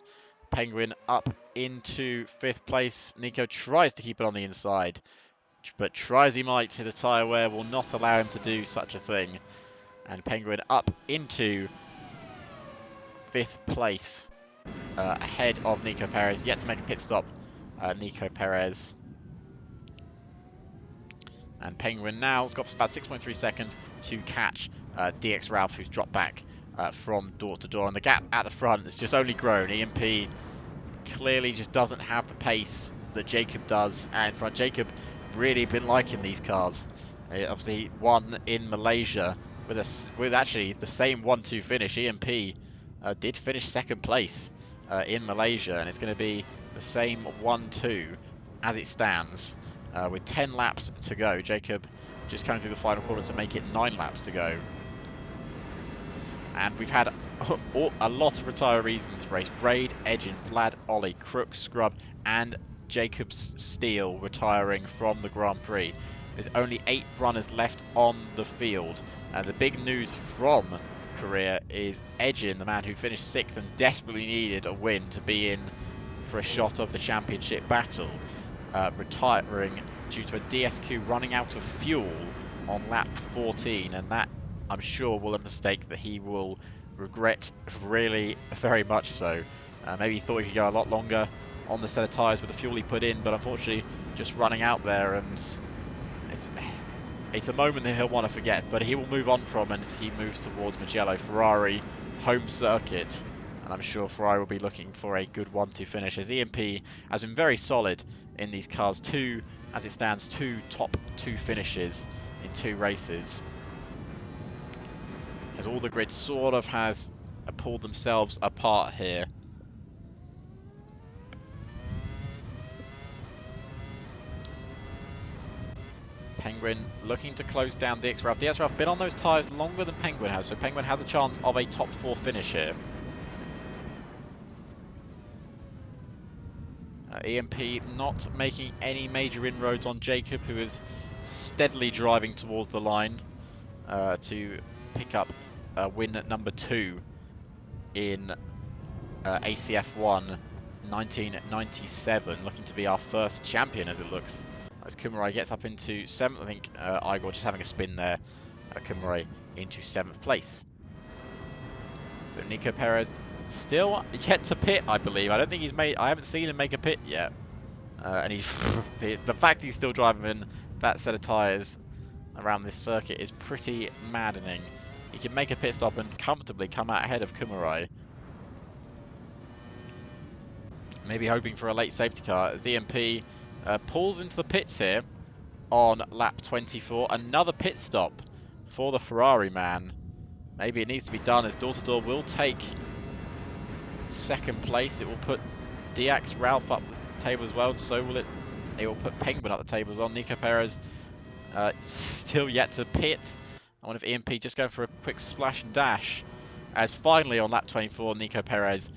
Penguin up into 5th place. Nico tries to keep it on the inside, but try as he might, the tyre wear will not allow him to do such a thing. And Penguin up into 5th place, ahead of Nico Perez. Yet to make a pit stop, Nico Perez. And Penguin now has got about 6.3 seconds to catch DX Ralph, who's dropped back from door to door. And the gap at the front has just only grown. EMP clearly just doesn't have the pace that Jacob does out in front. Jacob really been liking these cars. Obviously won in Malaysia with actually the same 1-2 finish. EMP did finish 2nd place in Malaysia, and it's going to be the same 1-2 as it stands with 10 laps to go. Jacob just coming through the final corner to make it 9 laps to go. And we've had a lot of retirees in this race. Braid, Edgin, Vlad, Ollie, Crook, Scrub, and Jacobs Steele retiring from the Grand Prix. There's only 8 runners left on the field. And the big news from Korea is Edgin, the man who finished 6th and desperately needed a win to be in for a shot of the championship battle, retiring due to a DSQ running out of fuel on lap 14. And that, I'm sure, will a mistake that he will regret really very much so. Maybe he thought he could go a lot longer on the set of tyres with the fuel he put in, but unfortunately just running out there, and it's a moment that he'll want to forget, but he will move on from as he moves towards Mugello. Ferrari home circuit, and I'm sure Ferrari will be looking for a good 1-2 finish, as EMP has been very solid in these cars. As it stands, 2 top 2 finishes in 2 races, as all the grid sort of has pulled themselves apart here. Penguin looking to close down DX Ralph. DX Ralph been on those tyres longer than Penguin has, so Penguin has a chance of a top 4 finish here. EMP not making any major inroads on Jacob, who is steadily driving towards the line to pick up win at number 2 in ACF1 1997, looking to be our first champion as it looks. As Kumarai gets up into 7th, I think Igor just having a spin there. Kumarai into 7th place. So Nico Perez still yet to pit, I believe. I don't think he's made. I haven't seen him make a pit yet. And he's the fact he's still driving that set of tyres around this circuit is pretty maddening. He can make a pit stop and comfortably come out ahead of Kumarai. Maybe hoping for a late safety car as EMP pulls into the pits here on lap 24. Another pit stop for the Ferrari man. Maybe it needs to be done, as door to door will take 2nd place. It will put DX Ralph up the table as well. So will it. It will put Penguin up the table as well. Nico Perez still yet to pit. I wonder if EMP just going for a quick splash and dash, as finally on lap 24 Nico Perez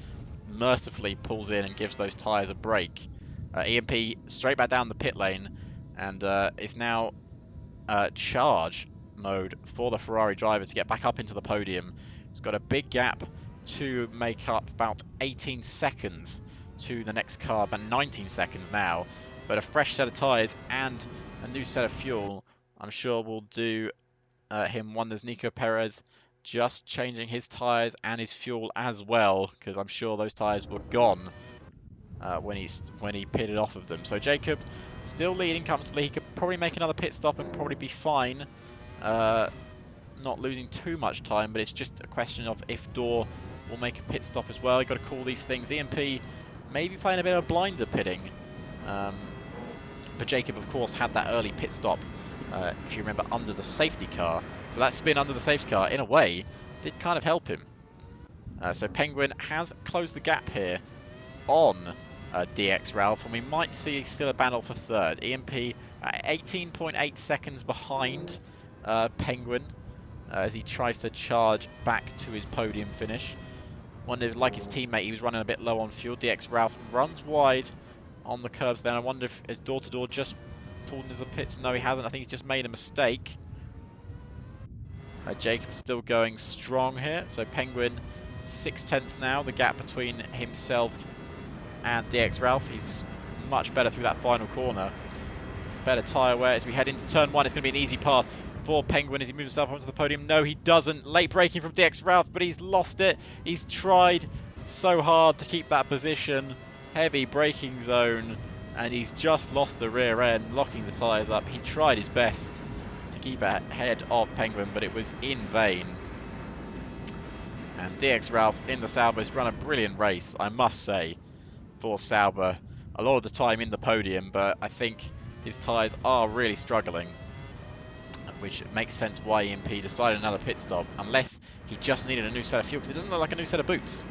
mercifully pulls in and gives those tyres a break. EMP straight back down the pit lane, and it's now charge mode for the Ferrari driver to get back up into the podium. It's got a big gap to make up, about 18 seconds to the next car, about 19 seconds now. But a fresh set of tyres and a new set of fuel, I'm sure, will do him wonders. Nico Perez just changing his tyres and his fuel as well, because I'm sure those tyres were gone when he pitted off of them. So Jacob still leading comfortably. He could probably make another pit stop and probably be fine, not losing too much time, but it's just a question of if Door will make a pit stop as well. You've got to call these things. EMP maybe playing a bit of blinder pitting, but Jacob of course had that early pit stop, if you remember, under the safety car. So that spin under the safety car in a way did kind of help him. So Penguin has closed the gap here on DX Ralph, and we might see still a battle for third. EMP 18.8 seconds behind Penguin as he tries to charge back to his podium finish. Wonder if, like his teammate, he was running a bit low on fuel. DX Ralph runs wide on the curbs then. I wonder if his door-to-door just pulled into the pits. No, he hasn't. I think he's just made a mistake. Jacob's still going strong here. So Penguin 6/10 now. The gap between himself and DX Ralph. He's much better through that final corner. Better tyre wear as we head into turn one. It's going to be an easy pass for Penguin as he moves himself onto the podium. No, he doesn't. Late braking from DX Ralph, but he's lost it. He's tried so hard to keep that position. Heavy braking zone, and he's just lost the rear end, locking the tyres up. He tried his best to keep ahead of Penguin, but it was in vain. And DX Ralph in the Sauber's run a brilliant race, I must say, for Sauber. A lot of the time in the podium, but I think his tyres are really struggling, which makes sense why EMP decided another pit stop, unless he just needed a new set of fuel, because it doesn't look like a new set of boots.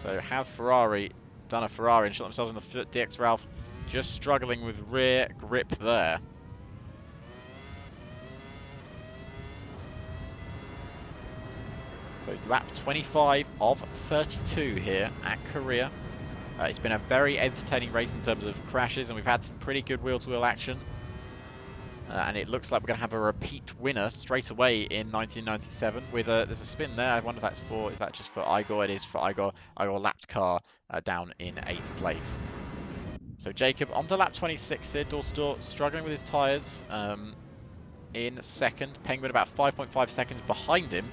So have Ferrari done a Ferrari and shot themselves in the foot? DX Ralph just struggling with rear grip there. So lap 25 of 32 here at Korea. It's been a very entertaining race in terms of crashes, and we've had some pretty good wheel-to-wheel action. And it looks like we're going to have a repeat winner straight away in 1997 with there's a spin there. I wonder if that's for, is that just for Igor? It is for Igor. Igor lapped car down in 8th place. So Jacob onto lap 26 here, door-to-door, struggling with his tyres. In second, Penguin about 5.5 seconds behind him.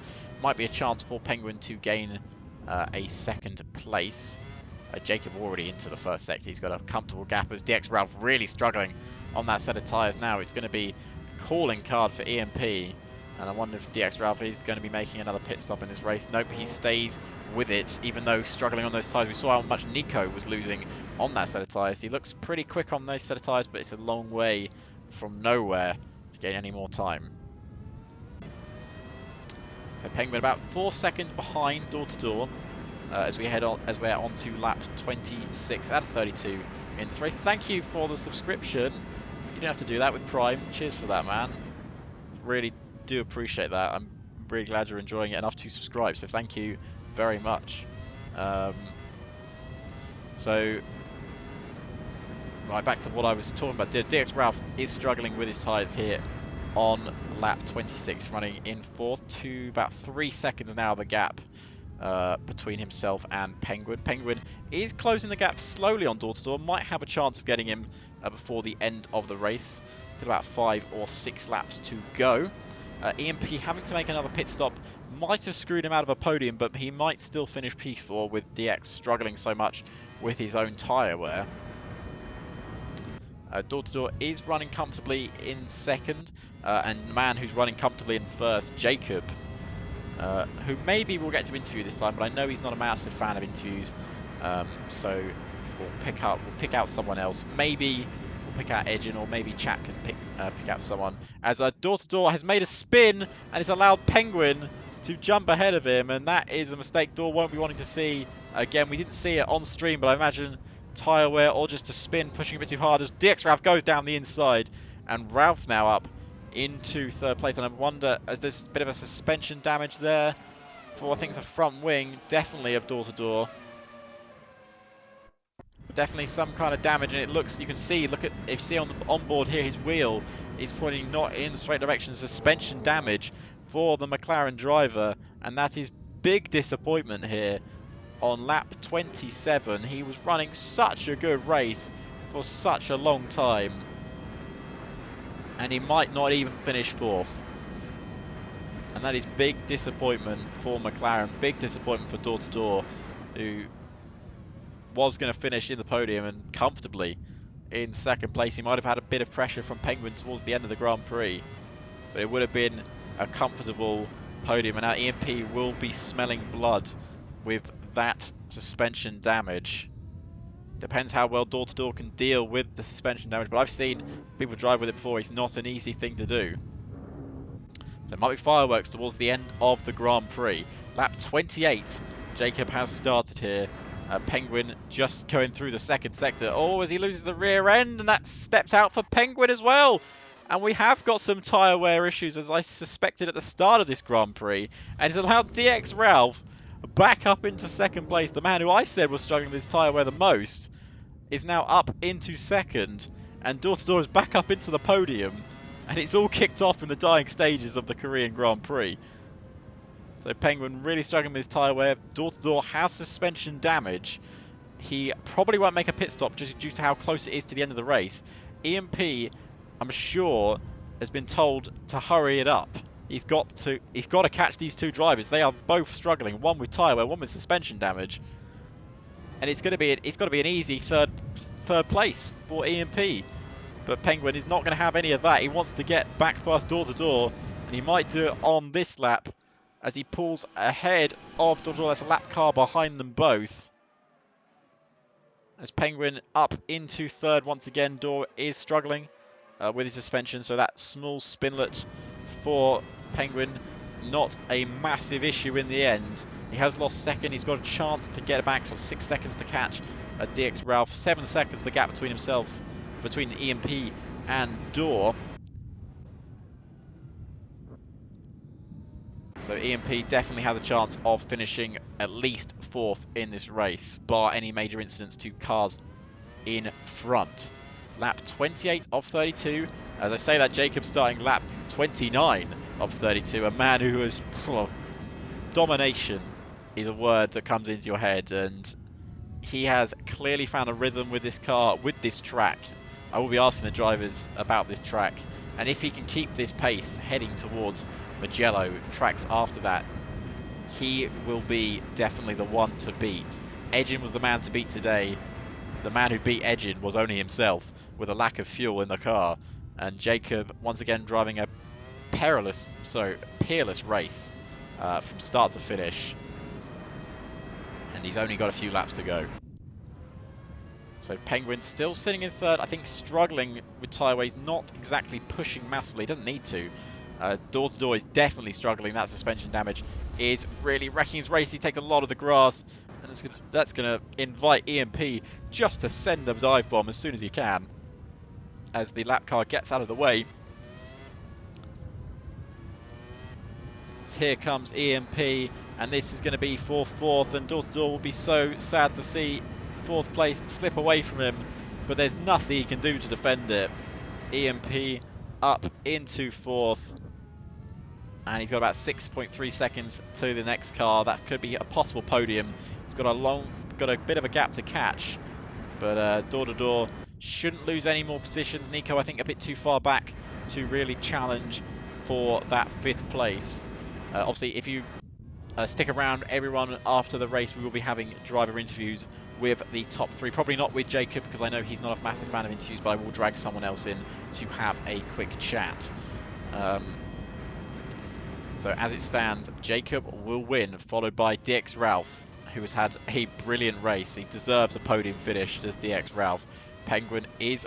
Might be a chance for Penguin to gain a second place. Jacob already into the first sector. He's got a comfortable gap as DX Ralph really struggling on that set of tyres now. It's going to be calling card for EMP. And I wonder if DX Ralph is going to be making another pit stop in this race. Nope, he stays with it, even though struggling on those tyres. We saw how much Nico was losing on that set of tyres. He looks pretty quick on those set of tyres, but it's a long way from nowhere to gain any more time. So Penguin about 4 seconds behind door-to-door. As we're on to lap 26 out of 32 in this race. Thank you for the subscription. You didn't have to do that with Prime. Cheers for that, man. Really do appreciate that. I'm really glad you're enjoying it enough to subscribe, so thank you very much. So, right, back to what I was talking about. DX Ralph is struggling with his tyres here on lap 26, running in 4th to about 3 seconds now of a gap between himself and Penguin. Penguin is closing the gap slowly on door-to-door, might have a chance of getting him before the end of the race. Still about 5 or 6 laps to go. EMP having to make another pit stop might have screwed him out of a podium, but he might still finish P4 with DX struggling so much with his own tyre wear. Door-to-door is running comfortably in second, and the man who's running comfortably in first, Jacob, who maybe we'll get to interview this time, but I know he's not a massive fan of interviews, so we'll pick out someone else. Maybe we'll pick out Edgin, or maybe Chat can pick out someone. As door-to-door has made a spin and it's allowed Penguin to jump ahead of him, and that is a mistake Door won't be wanting to see again. We didn't see it on stream, but I imagine tyre wear or just a spin pushing a bit too hard as DX Ralph goes down the inside, and Ralph now up into third place. And I wonder, as there's a bit of a suspension damage there for, I think it's a front wing, definitely of door-to-door. Definitely some kind of damage, and it looks, you can see, look at, if you see on the onboard here, his wheel is pointing not in the straight direction. Suspension damage for the McLaren driver, and that is big disappointment here on lap 27. He was running such a good race for such a long time, and he might not even finish 4th. And that is big disappointment for McLaren, big disappointment for door-to-door, who was going to finish in the podium and comfortably in second place. He might have had a bit of pressure from Penguin towards the end of the Grand Prix, but it would have been a comfortable podium. And now EMP will be smelling blood with that suspension damage. Depends how well door-to-door can deal with the suspension damage, but I've seen people drive with it before. It's not an easy thing to do. So it might be fireworks towards the end of the Grand Prix. Lap 28, Jacob has started here. Penguin just going through the second sector. Oh, as he loses the rear end, and that steps out for Penguin as well. And we have got some tyre wear issues, as I suspected at the start of this Grand Prix. And it's allowed DX Ralph back up into second place. The man who I said was struggling with his tyre wear the most is now up into second. And Door to Door is back up into the podium. And it's all kicked off in the dying stages of the Korean Grand Prix. So Penguin really struggling with his tyre wear. Door to Door has suspension damage. He probably won't make a pit stop just due to how close it is to the end of the race. EMP, I'm sure, has been told to hurry it up. He's got to catch these two drivers. They are both struggling. One with tyre wear, one with suspension damage. And it's got to be an easy third place for EMP. But Penguin is not going to have any of that. He wants to get back past Door to Door, and he might do it on this lap as he pulls ahead of Door to Door. That's a lap car behind them both. As Penguin up into third once again. Door is struggling with his suspension, so that small spinlet for Penguin, not a massive issue in the end. He has lost second. He's got a chance to get it back. So 6 seconds to catch DX Ralph. 7 seconds the gap between EMP and Door. So EMP definitely has a chance of finishing at least fourth in this race, bar any major incidents to cars in front. Lap 28 of 32. As I say that, Jacob starting lap 29 of 32. A man who has... domination is a word that comes into your head, and he has clearly found a rhythm with this car, with this track. I will be asking the drivers about this track, and if he can keep this pace heading towards Mugello tracks after that, he will be definitely the one to beat. Edgin was the man to beat today. The man who beat Edgin was only himself, with a lack of fuel in the car. And Jacob once again driving a peerless race from start to finish. And he's only got a few laps to go. So Penguin still sitting in third, I think struggling with tyreways, not exactly pushing massively, doesn't need to. Door to Door is definitely struggling. That suspension damage is really wrecking his race. He takes a lot of the grass, and that's going to invite EMP just to send a dive bomb as soon as he can, as the lap car gets out of the way. So here comes EMP, and this is going to be for fourth, and Door to Door will be so sad to see fourth place slip away from him, but there's nothing he can do to defend it. EMP up into fourth, and he's got about 6.3 seconds to the next car. That could be a possible podium. He's got a bit of a gap to catch, but Door to Door shouldn't lose any more positions. Nico, I think, a bit too far back to really challenge for that fifth place. Obviously, if you stick around, everyone, after the race, we will be having driver interviews with the top three. Probably not with Jacob, because I know he's not a massive fan of interviews, but I will drag someone else in to have a quick chat. So as it stands, Jacob will win, followed by DX Ralph, who has had a brilliant race. He deserves a podium finish, does DX Ralph. Penguin is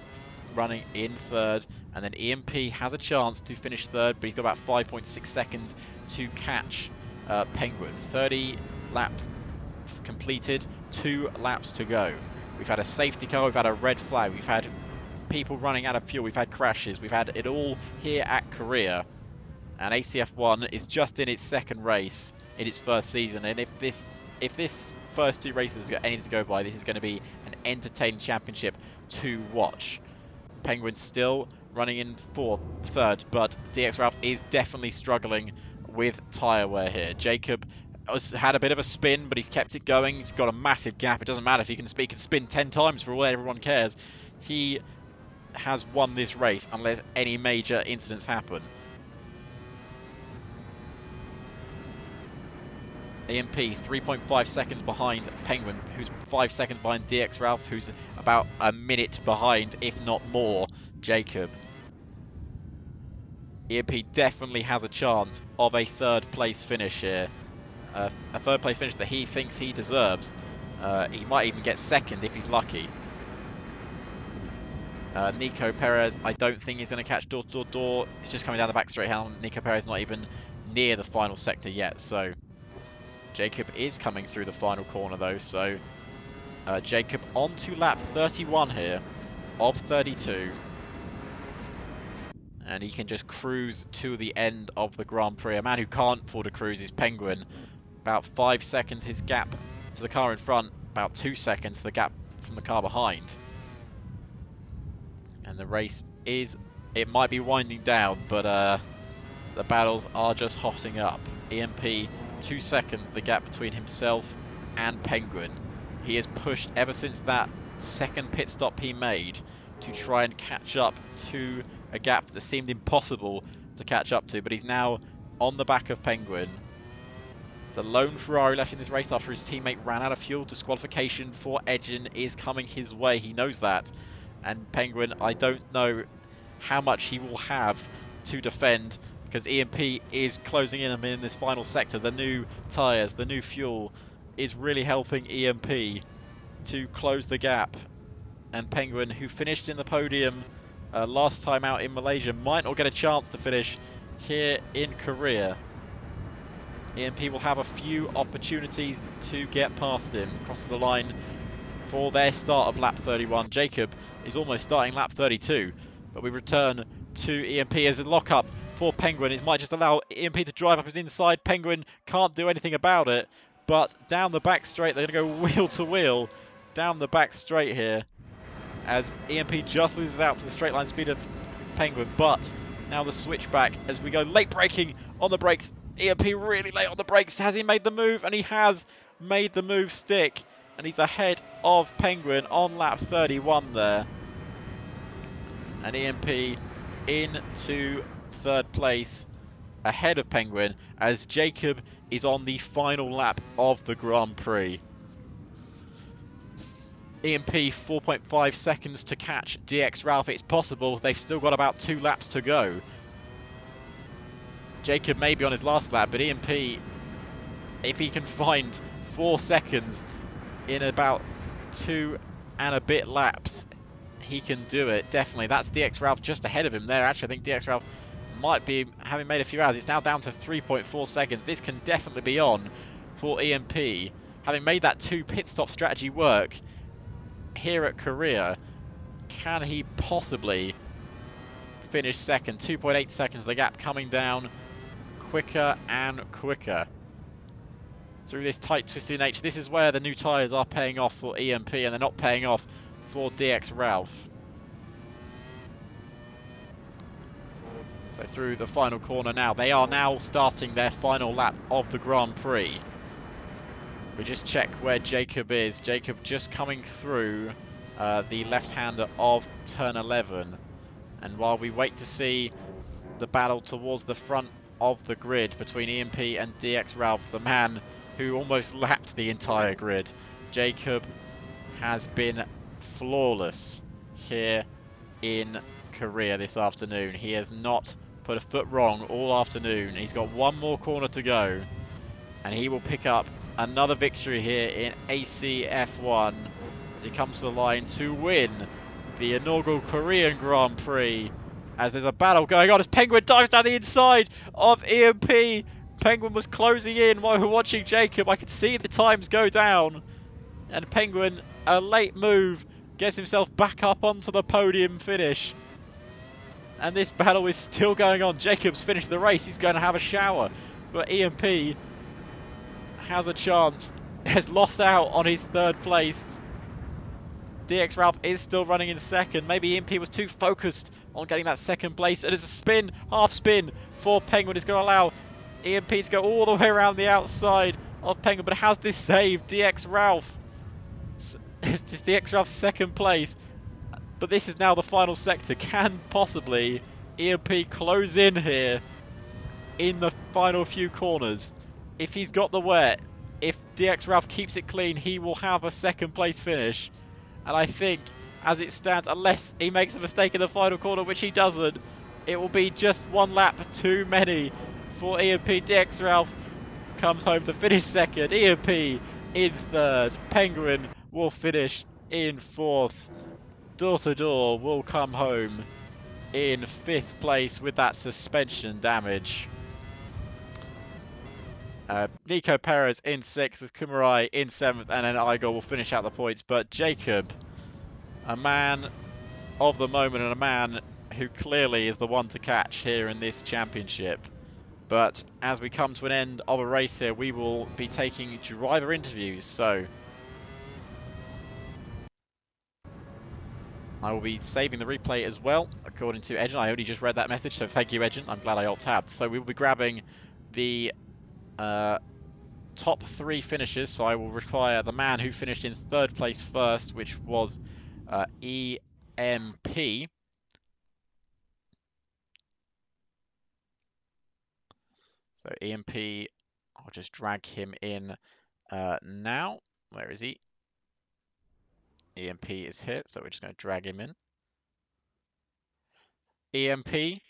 running in third, and then EMP has a chance to finish third, but he's got about 5.6 seconds to catch Penguin. 30 laps completed, 2 laps to go. We've had a safety car, we've had a red flag, we've had people running out of fuel, we've had crashes, we've had it all here at Korea. And ACF1 is just in its second race in its first season, and if this first 2 races got anything to go by, this is going to be an entertaining championship to watch. Penguin still running in third, but DX Ralph is definitely struggling with tyre wear here. Jacob has had a bit of a spin, but he's kept it going. He's got a massive gap. It doesn't matter if he can spin 10 times for all everyone cares. He has won this race unless any major incidents happen. EMP 3.5 seconds behind Penguin, who's 5 seconds behind DX Ralph, who's about a minute behind, if not more, Jacob. EMP definitely has a chance of a third place finish here. A third place finish that he thinks he deserves. He might even get second if he's lucky. Nico Perez, I don't think he's going to catch door. It's just coming down the back straight. Nico Perez not even near the final sector yet. So Jacob is coming through the final corner though. So Jacob on to lap 31 here of 32. And he can just cruise to the end of the Grand Prix. A man who can't afford a cruise is Penguin. About 5 seconds his gap to the car in front. About 2 seconds the gap from the car behind. And the race is, it might be winding down, but the battles are just hotting up. EMP, 2 seconds, the gap between himself and Penguin. He has pushed ever since that second pit stop he made to try and catch up to a gap that seemed impossible to catch up to, but he's now on the back of Penguin. The lone Ferrari left in this race after his teammate ran out of fuel. Disqualification for Edgin is coming his way. He knows that. And Penguin, I don't know how much he will have to defend because EMP is closing in him in this final sector. The new tyres, the new fuel is really helping EMP to close the gap. And Penguin, who finished in the podium last time out in Malaysia, might not get a chance to finish here in Korea. EMP will have a few opportunities to get past him. Across the line for their start of lap 31. Jacob is almost starting lap 32, but we return to EMP as a lock-up for Penguin. It might just allow EMP to drive up his inside. Penguin can't do anything about it, but down the back straight, they're going to go wheel to wheel down the back straight here as EMP just loses out to the straight line speed of Penguin, but now the switchback as we go late braking on the brakes. EMP really late on the brakes. Has he made the move? And he has made the move stick. And he's ahead of Penguin on lap 31 there. And EMP into third place ahead of Penguin as Jacob is on the final lap of the Grand Prix. EMP 4.5 seconds to catch DX Ralph. It's possible. They've still got about 2 laps to go. Jacob may be on his last lap, but EMP, if he can find 4 seconds in about 2 and a bit laps, he can do it, definitely. That's DX Ralph just ahead of him there. Actually, I think DX Ralph might be having made a few hours. It's now down to 3.4 seconds. This can definitely be on for EMP. Having made that 2 pit stop strategy work here at Korea, can he possibly finish second? 2.8 seconds, the gap coming down quicker and quicker through this tight, twisty nature. This is where the new tyres are paying off for EMP, and they're not paying off for DX Ralph. So through the final corner now. They are now starting their final lap of the Grand Prix. We just check where Jacob is. Jacob just coming through the left-hander of turn 11. And while we wait to see the battle towards the front of the grid between EMP and DX Ralph, the man who almost lapped the entire grid, Jacob has been flawless here in Korea this afternoon. He has not put a foot wrong all afternoon. He's got one more corner to go, and he will pick up another victory here in ACF1 as he comes to the line to win the inaugural Korean Grand Prix. As there's a battle going on as Penguin dives down the inside of EMP. Penguin was closing in while we were watching Jacob. I could see the times go down. And Penguin, a late move, gets himself back up onto the podium finish. And this battle is still going on. Jacob's finished the race. He's going to have a shower. But EMP has a chance. Has lost out on his third place. DX Ralph is still running in second. Maybe EMP was too focused on getting that second place. It is a spin, half spin for Penguin. It's going to allow EMP to go all the way around the outside of Penguin. But has this saved DX Ralph? It's just DX Ralph's second place. But this is now the final sector. Can possibly EMP close in here in the final few corners? If he's got the wet, if DX Ralph keeps it clean, he will have a second place finish. And I think, as it stands, unless he makes a mistake in the final corner, which he doesn't, it will be just one lap too many for EMP. DX Ralph comes home to finish second. EMP in third. Penguin will finish in fourth. door to door will come home in fifth place with that suspension damage. Nico Perez in sixth with Kumarai in seventh, and then Igor will finish out the points. But Jacob, a man of the moment and a man who clearly is the one to catch here in this championship. But as we come to an end of a race here, we will be taking driver interviews. So I will be saving the replay as well, according to Edgen. I only just read that message, so thank you, Edgen. I'm glad I alt-tabbed. So we will be grabbing the uh, top three finishes. So I will require the man who finished in third place first, which was EMP. So EMP, I'll just drag him in now. Where is he? EMP is here, so we're just going to drag him in. EMP,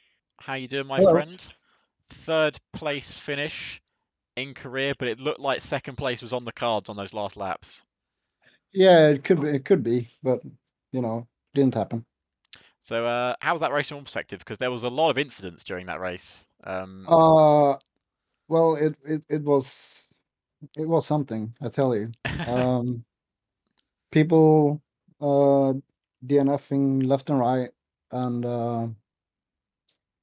how you doing, my Hello. friend? Third place finish in career, but it looked like second place was on the cards on those last laps. Yeah, it could be, but didn't happen. So, how was that race from your perspective? Because there was a lot of incidents during that race. Uh, well, it was something, I tell you. Um, People DNFing left and right, and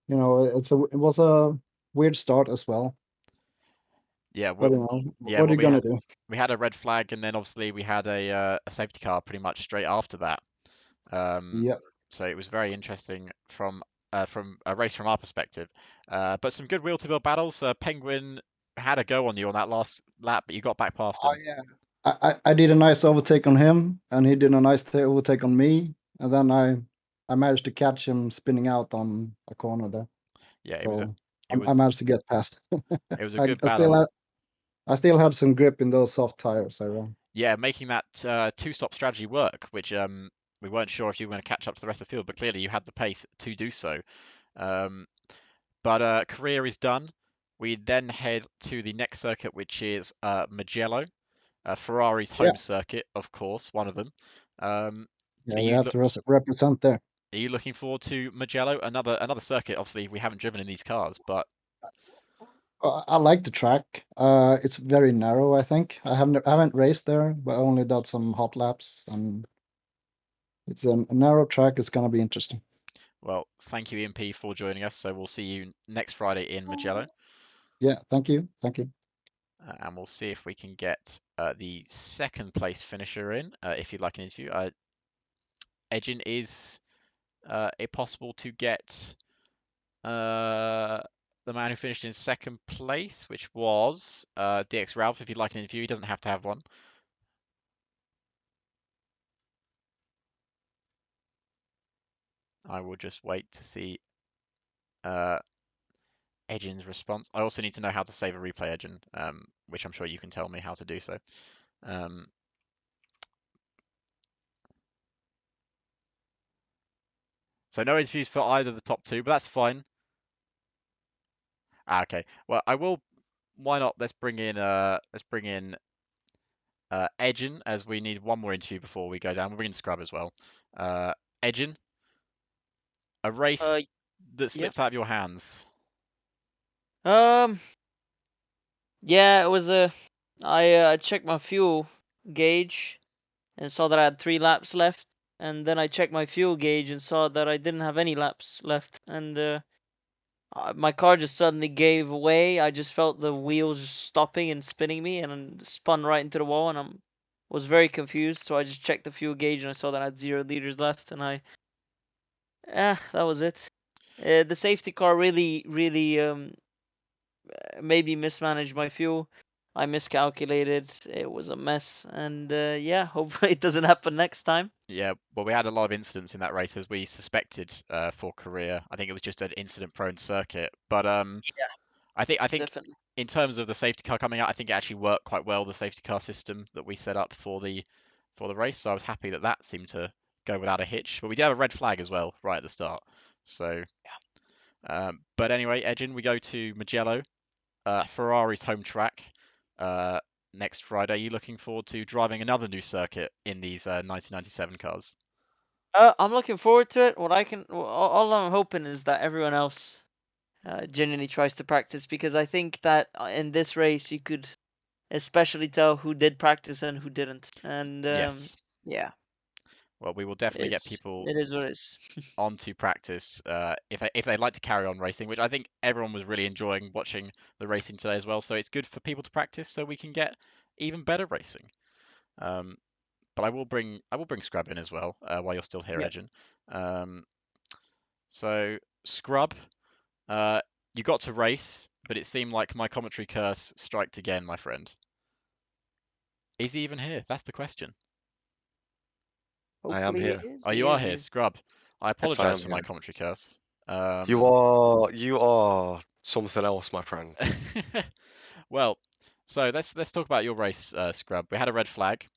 it was a weird start as well. Yeah, But what are well, you gonna do? we had a red flag, and then obviously we had a safety car pretty much straight after that. Um, Yeah, so it was very interesting from a race from our perspective. But some good wheel-to-wheel battles. Penguin had a go on you on that last lap, but you got back past him. yeah. I did a nice overtake on him, and he did a nice overtake on me, and then I managed to catch him spinning out on a corner there. Yeah, So it I was managed to get past. it was a I, good I still battle. had I still had some grip in those soft tires I ran. Yeah, making that two-stop strategy work, which we weren't sure if you were going to catch up to the rest of the field, but clearly you had the pace to do so. Um, but career is done. We then head to the next circuit, which is Mugello, Ferrari's Yeah, home circuit, of course, one of them. Um, yeah, are we you have to represent there. are you looking forward to Mugello? Another circuit. Obviously, we haven't driven in these cars, but I like the track. It's very narrow. I think I haven't raced there, but I only done some hot laps, and it's a narrow track. It's gonna be interesting. well, thank you, EMP, for joining us. So we'll see you next Friday in Mugello. Yeah, thank you. And we'll see if we can get the second place finisher in. If you'd like an interview, Edgin, is it possible to get the man who finished in second place, which was DX Ralph? If you'd like an interview, he doesn't have to have one. I will just wait to see uh, Edgin's response. I also need to know how to save a replay, Edgin, which I'm sure you can tell me how to do so. Um, so no interviews for either of the top two, but that's fine. Okay. Well, I will. Why not? Let's bring in Edgin, as we need one more interview before we go down. We'll bring in Scrub as well. Uh, Edgin, a race Uh, that yeah. slipped out of your hands. Um, yeah, it was a. I checked my fuel gauge and saw that I had 3 laps left, and then I checked my fuel gauge and saw that I didn't have any laps left, and my car just suddenly gave away. I just felt the wheels just stopping and spinning me, and spun right into the wall, and was very confused. So I just checked the fuel gauge and I saw that I had 0 liters left, and that was it. The safety car really maybe mismanaged my fuel. I miscalculated. It was a mess, and yeah, hopefully it doesn't happen next time. Yeah, well, we had a lot of incidents in that race as we suspected for Korea. I think it was just an incident-prone circuit, but Yeah, I think definitely. in terms of the safety car coming out, I think it actually worked quite well, the safety car system that we set up for the race. So I was happy that that seemed to go without a hitch. But we did have a red flag as well right at the start. So, but anyway, Edgin, we go to Mugello, Ferrari's home track, uh, next Friday. Are you looking forward to driving another new circuit in these 1997 cars? I'm looking forward to it. All I'm hoping is that everyone else genuinely tries to practice, because I think that in this race you could especially tell who did practice and who didn't. And Yes. yeah, Well, we will definitely get people it is what it is. onto practice if they'd like to carry on racing, which I think everyone was really enjoying watching the racing today as well. So it's good for people to practice so we can get even better racing. Um, but I will bring Scrub in as well while you're still here, Yeah. Edgen. Um, so Scrub, uh, you got to race, but it seemed like my commentary curse striked again, my friend. Is he even here? That's the question. I am Hopefully he here. is. Oh, you He are is. here, He. Scrub. I Yes, I apologize am for my here. commentary curse. You are something else, my friend. Well, so let's talk about your race, Scrub. We had a red flag.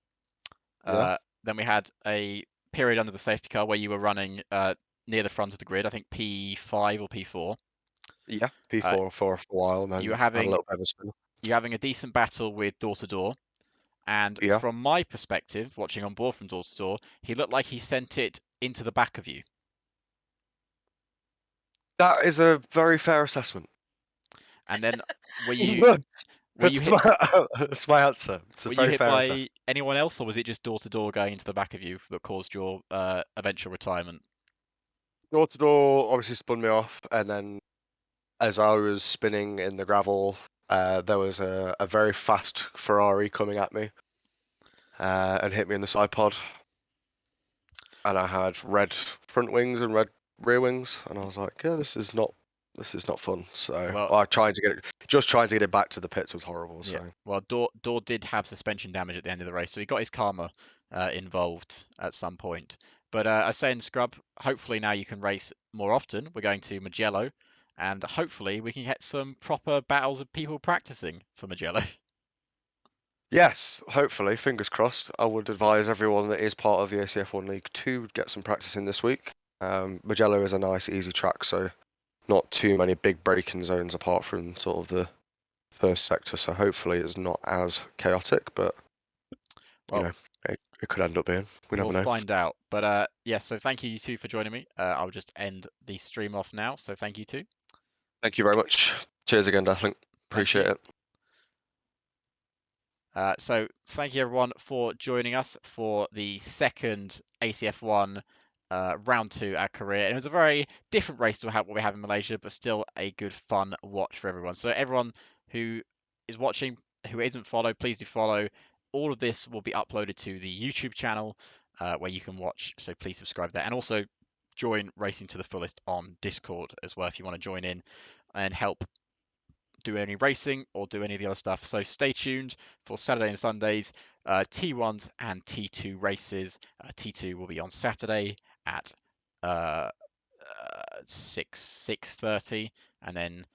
Yeah, Then we had a period under the safety car where you were running near the front of the grid. I think P5 or P4. yeah. Uh, P4 for a while, and you then were had a having little bit of a spin. you're having a decent battle with door to door. And Yeah, from my perspective, watching on board from door to door, he looked like he sent it into the back of you. that is a very fair assessment. And then were you Look, were you hit that's my answer. It's a were you very hit fair by assessment. anyone else, or was it just door to door going into the back of you that caused your eventual retirement? Door to door obviously spun me off, and then as I was spinning in the gravel, there was a very fast Ferrari coming at me and hit me in the side pod. And I had red front wings and red rear wings, and I was like, yeah, this is not fun. So Well, I tried to get it, just trying to get it back to the pits was horrible. yeah. So Well, Door did have suspension damage at the end of the race, so he got his karma involved at some point. But I was saying, Scrub, hopefully now you can race more often. We're going to Mugello, and hopefully we can get some proper battles of people practicing for Mugello. yes, hopefully, fingers crossed. I would advise everyone that is part of the ACF1 League to get some practice in this week. Mugello is a nice, easy track, so not too many big braking zones apart from sort of the first sector. So hopefully it's not as chaotic, but you Well, know, it could end up being. We we'll never know. find out. But yes, so thank you two for joining me. I'll just end the stream off now. So thank you two. Thank you very much. Cheers again, Dathling. Thank Appreciate you. it. So thank you everyone for joining us for the second ACF1 round 2 at Korea. And it was a very different race to what we have in Malaysia, but still a good fun watch for everyone. So everyone who is watching, who isn't followed, please do follow. All of this will be uploaded to the YouTube channel where you can watch. So please subscribe there, and also join Racing to the Fullest on Discord as well if you want to join in and help do any racing or do any of the other stuff. So stay tuned for Saturday and Sundays, T1s and T2 races. T2 will be on Saturday at 6:30, and then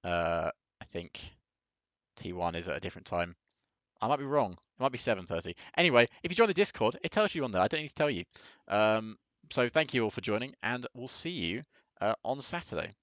I think T1 is at a different time. I might be wrong. It might be 7:30. Anyway, if you join the Discord, it tells you on there. I don't need to tell you. So thank you all for joining, and we'll see you on Saturday.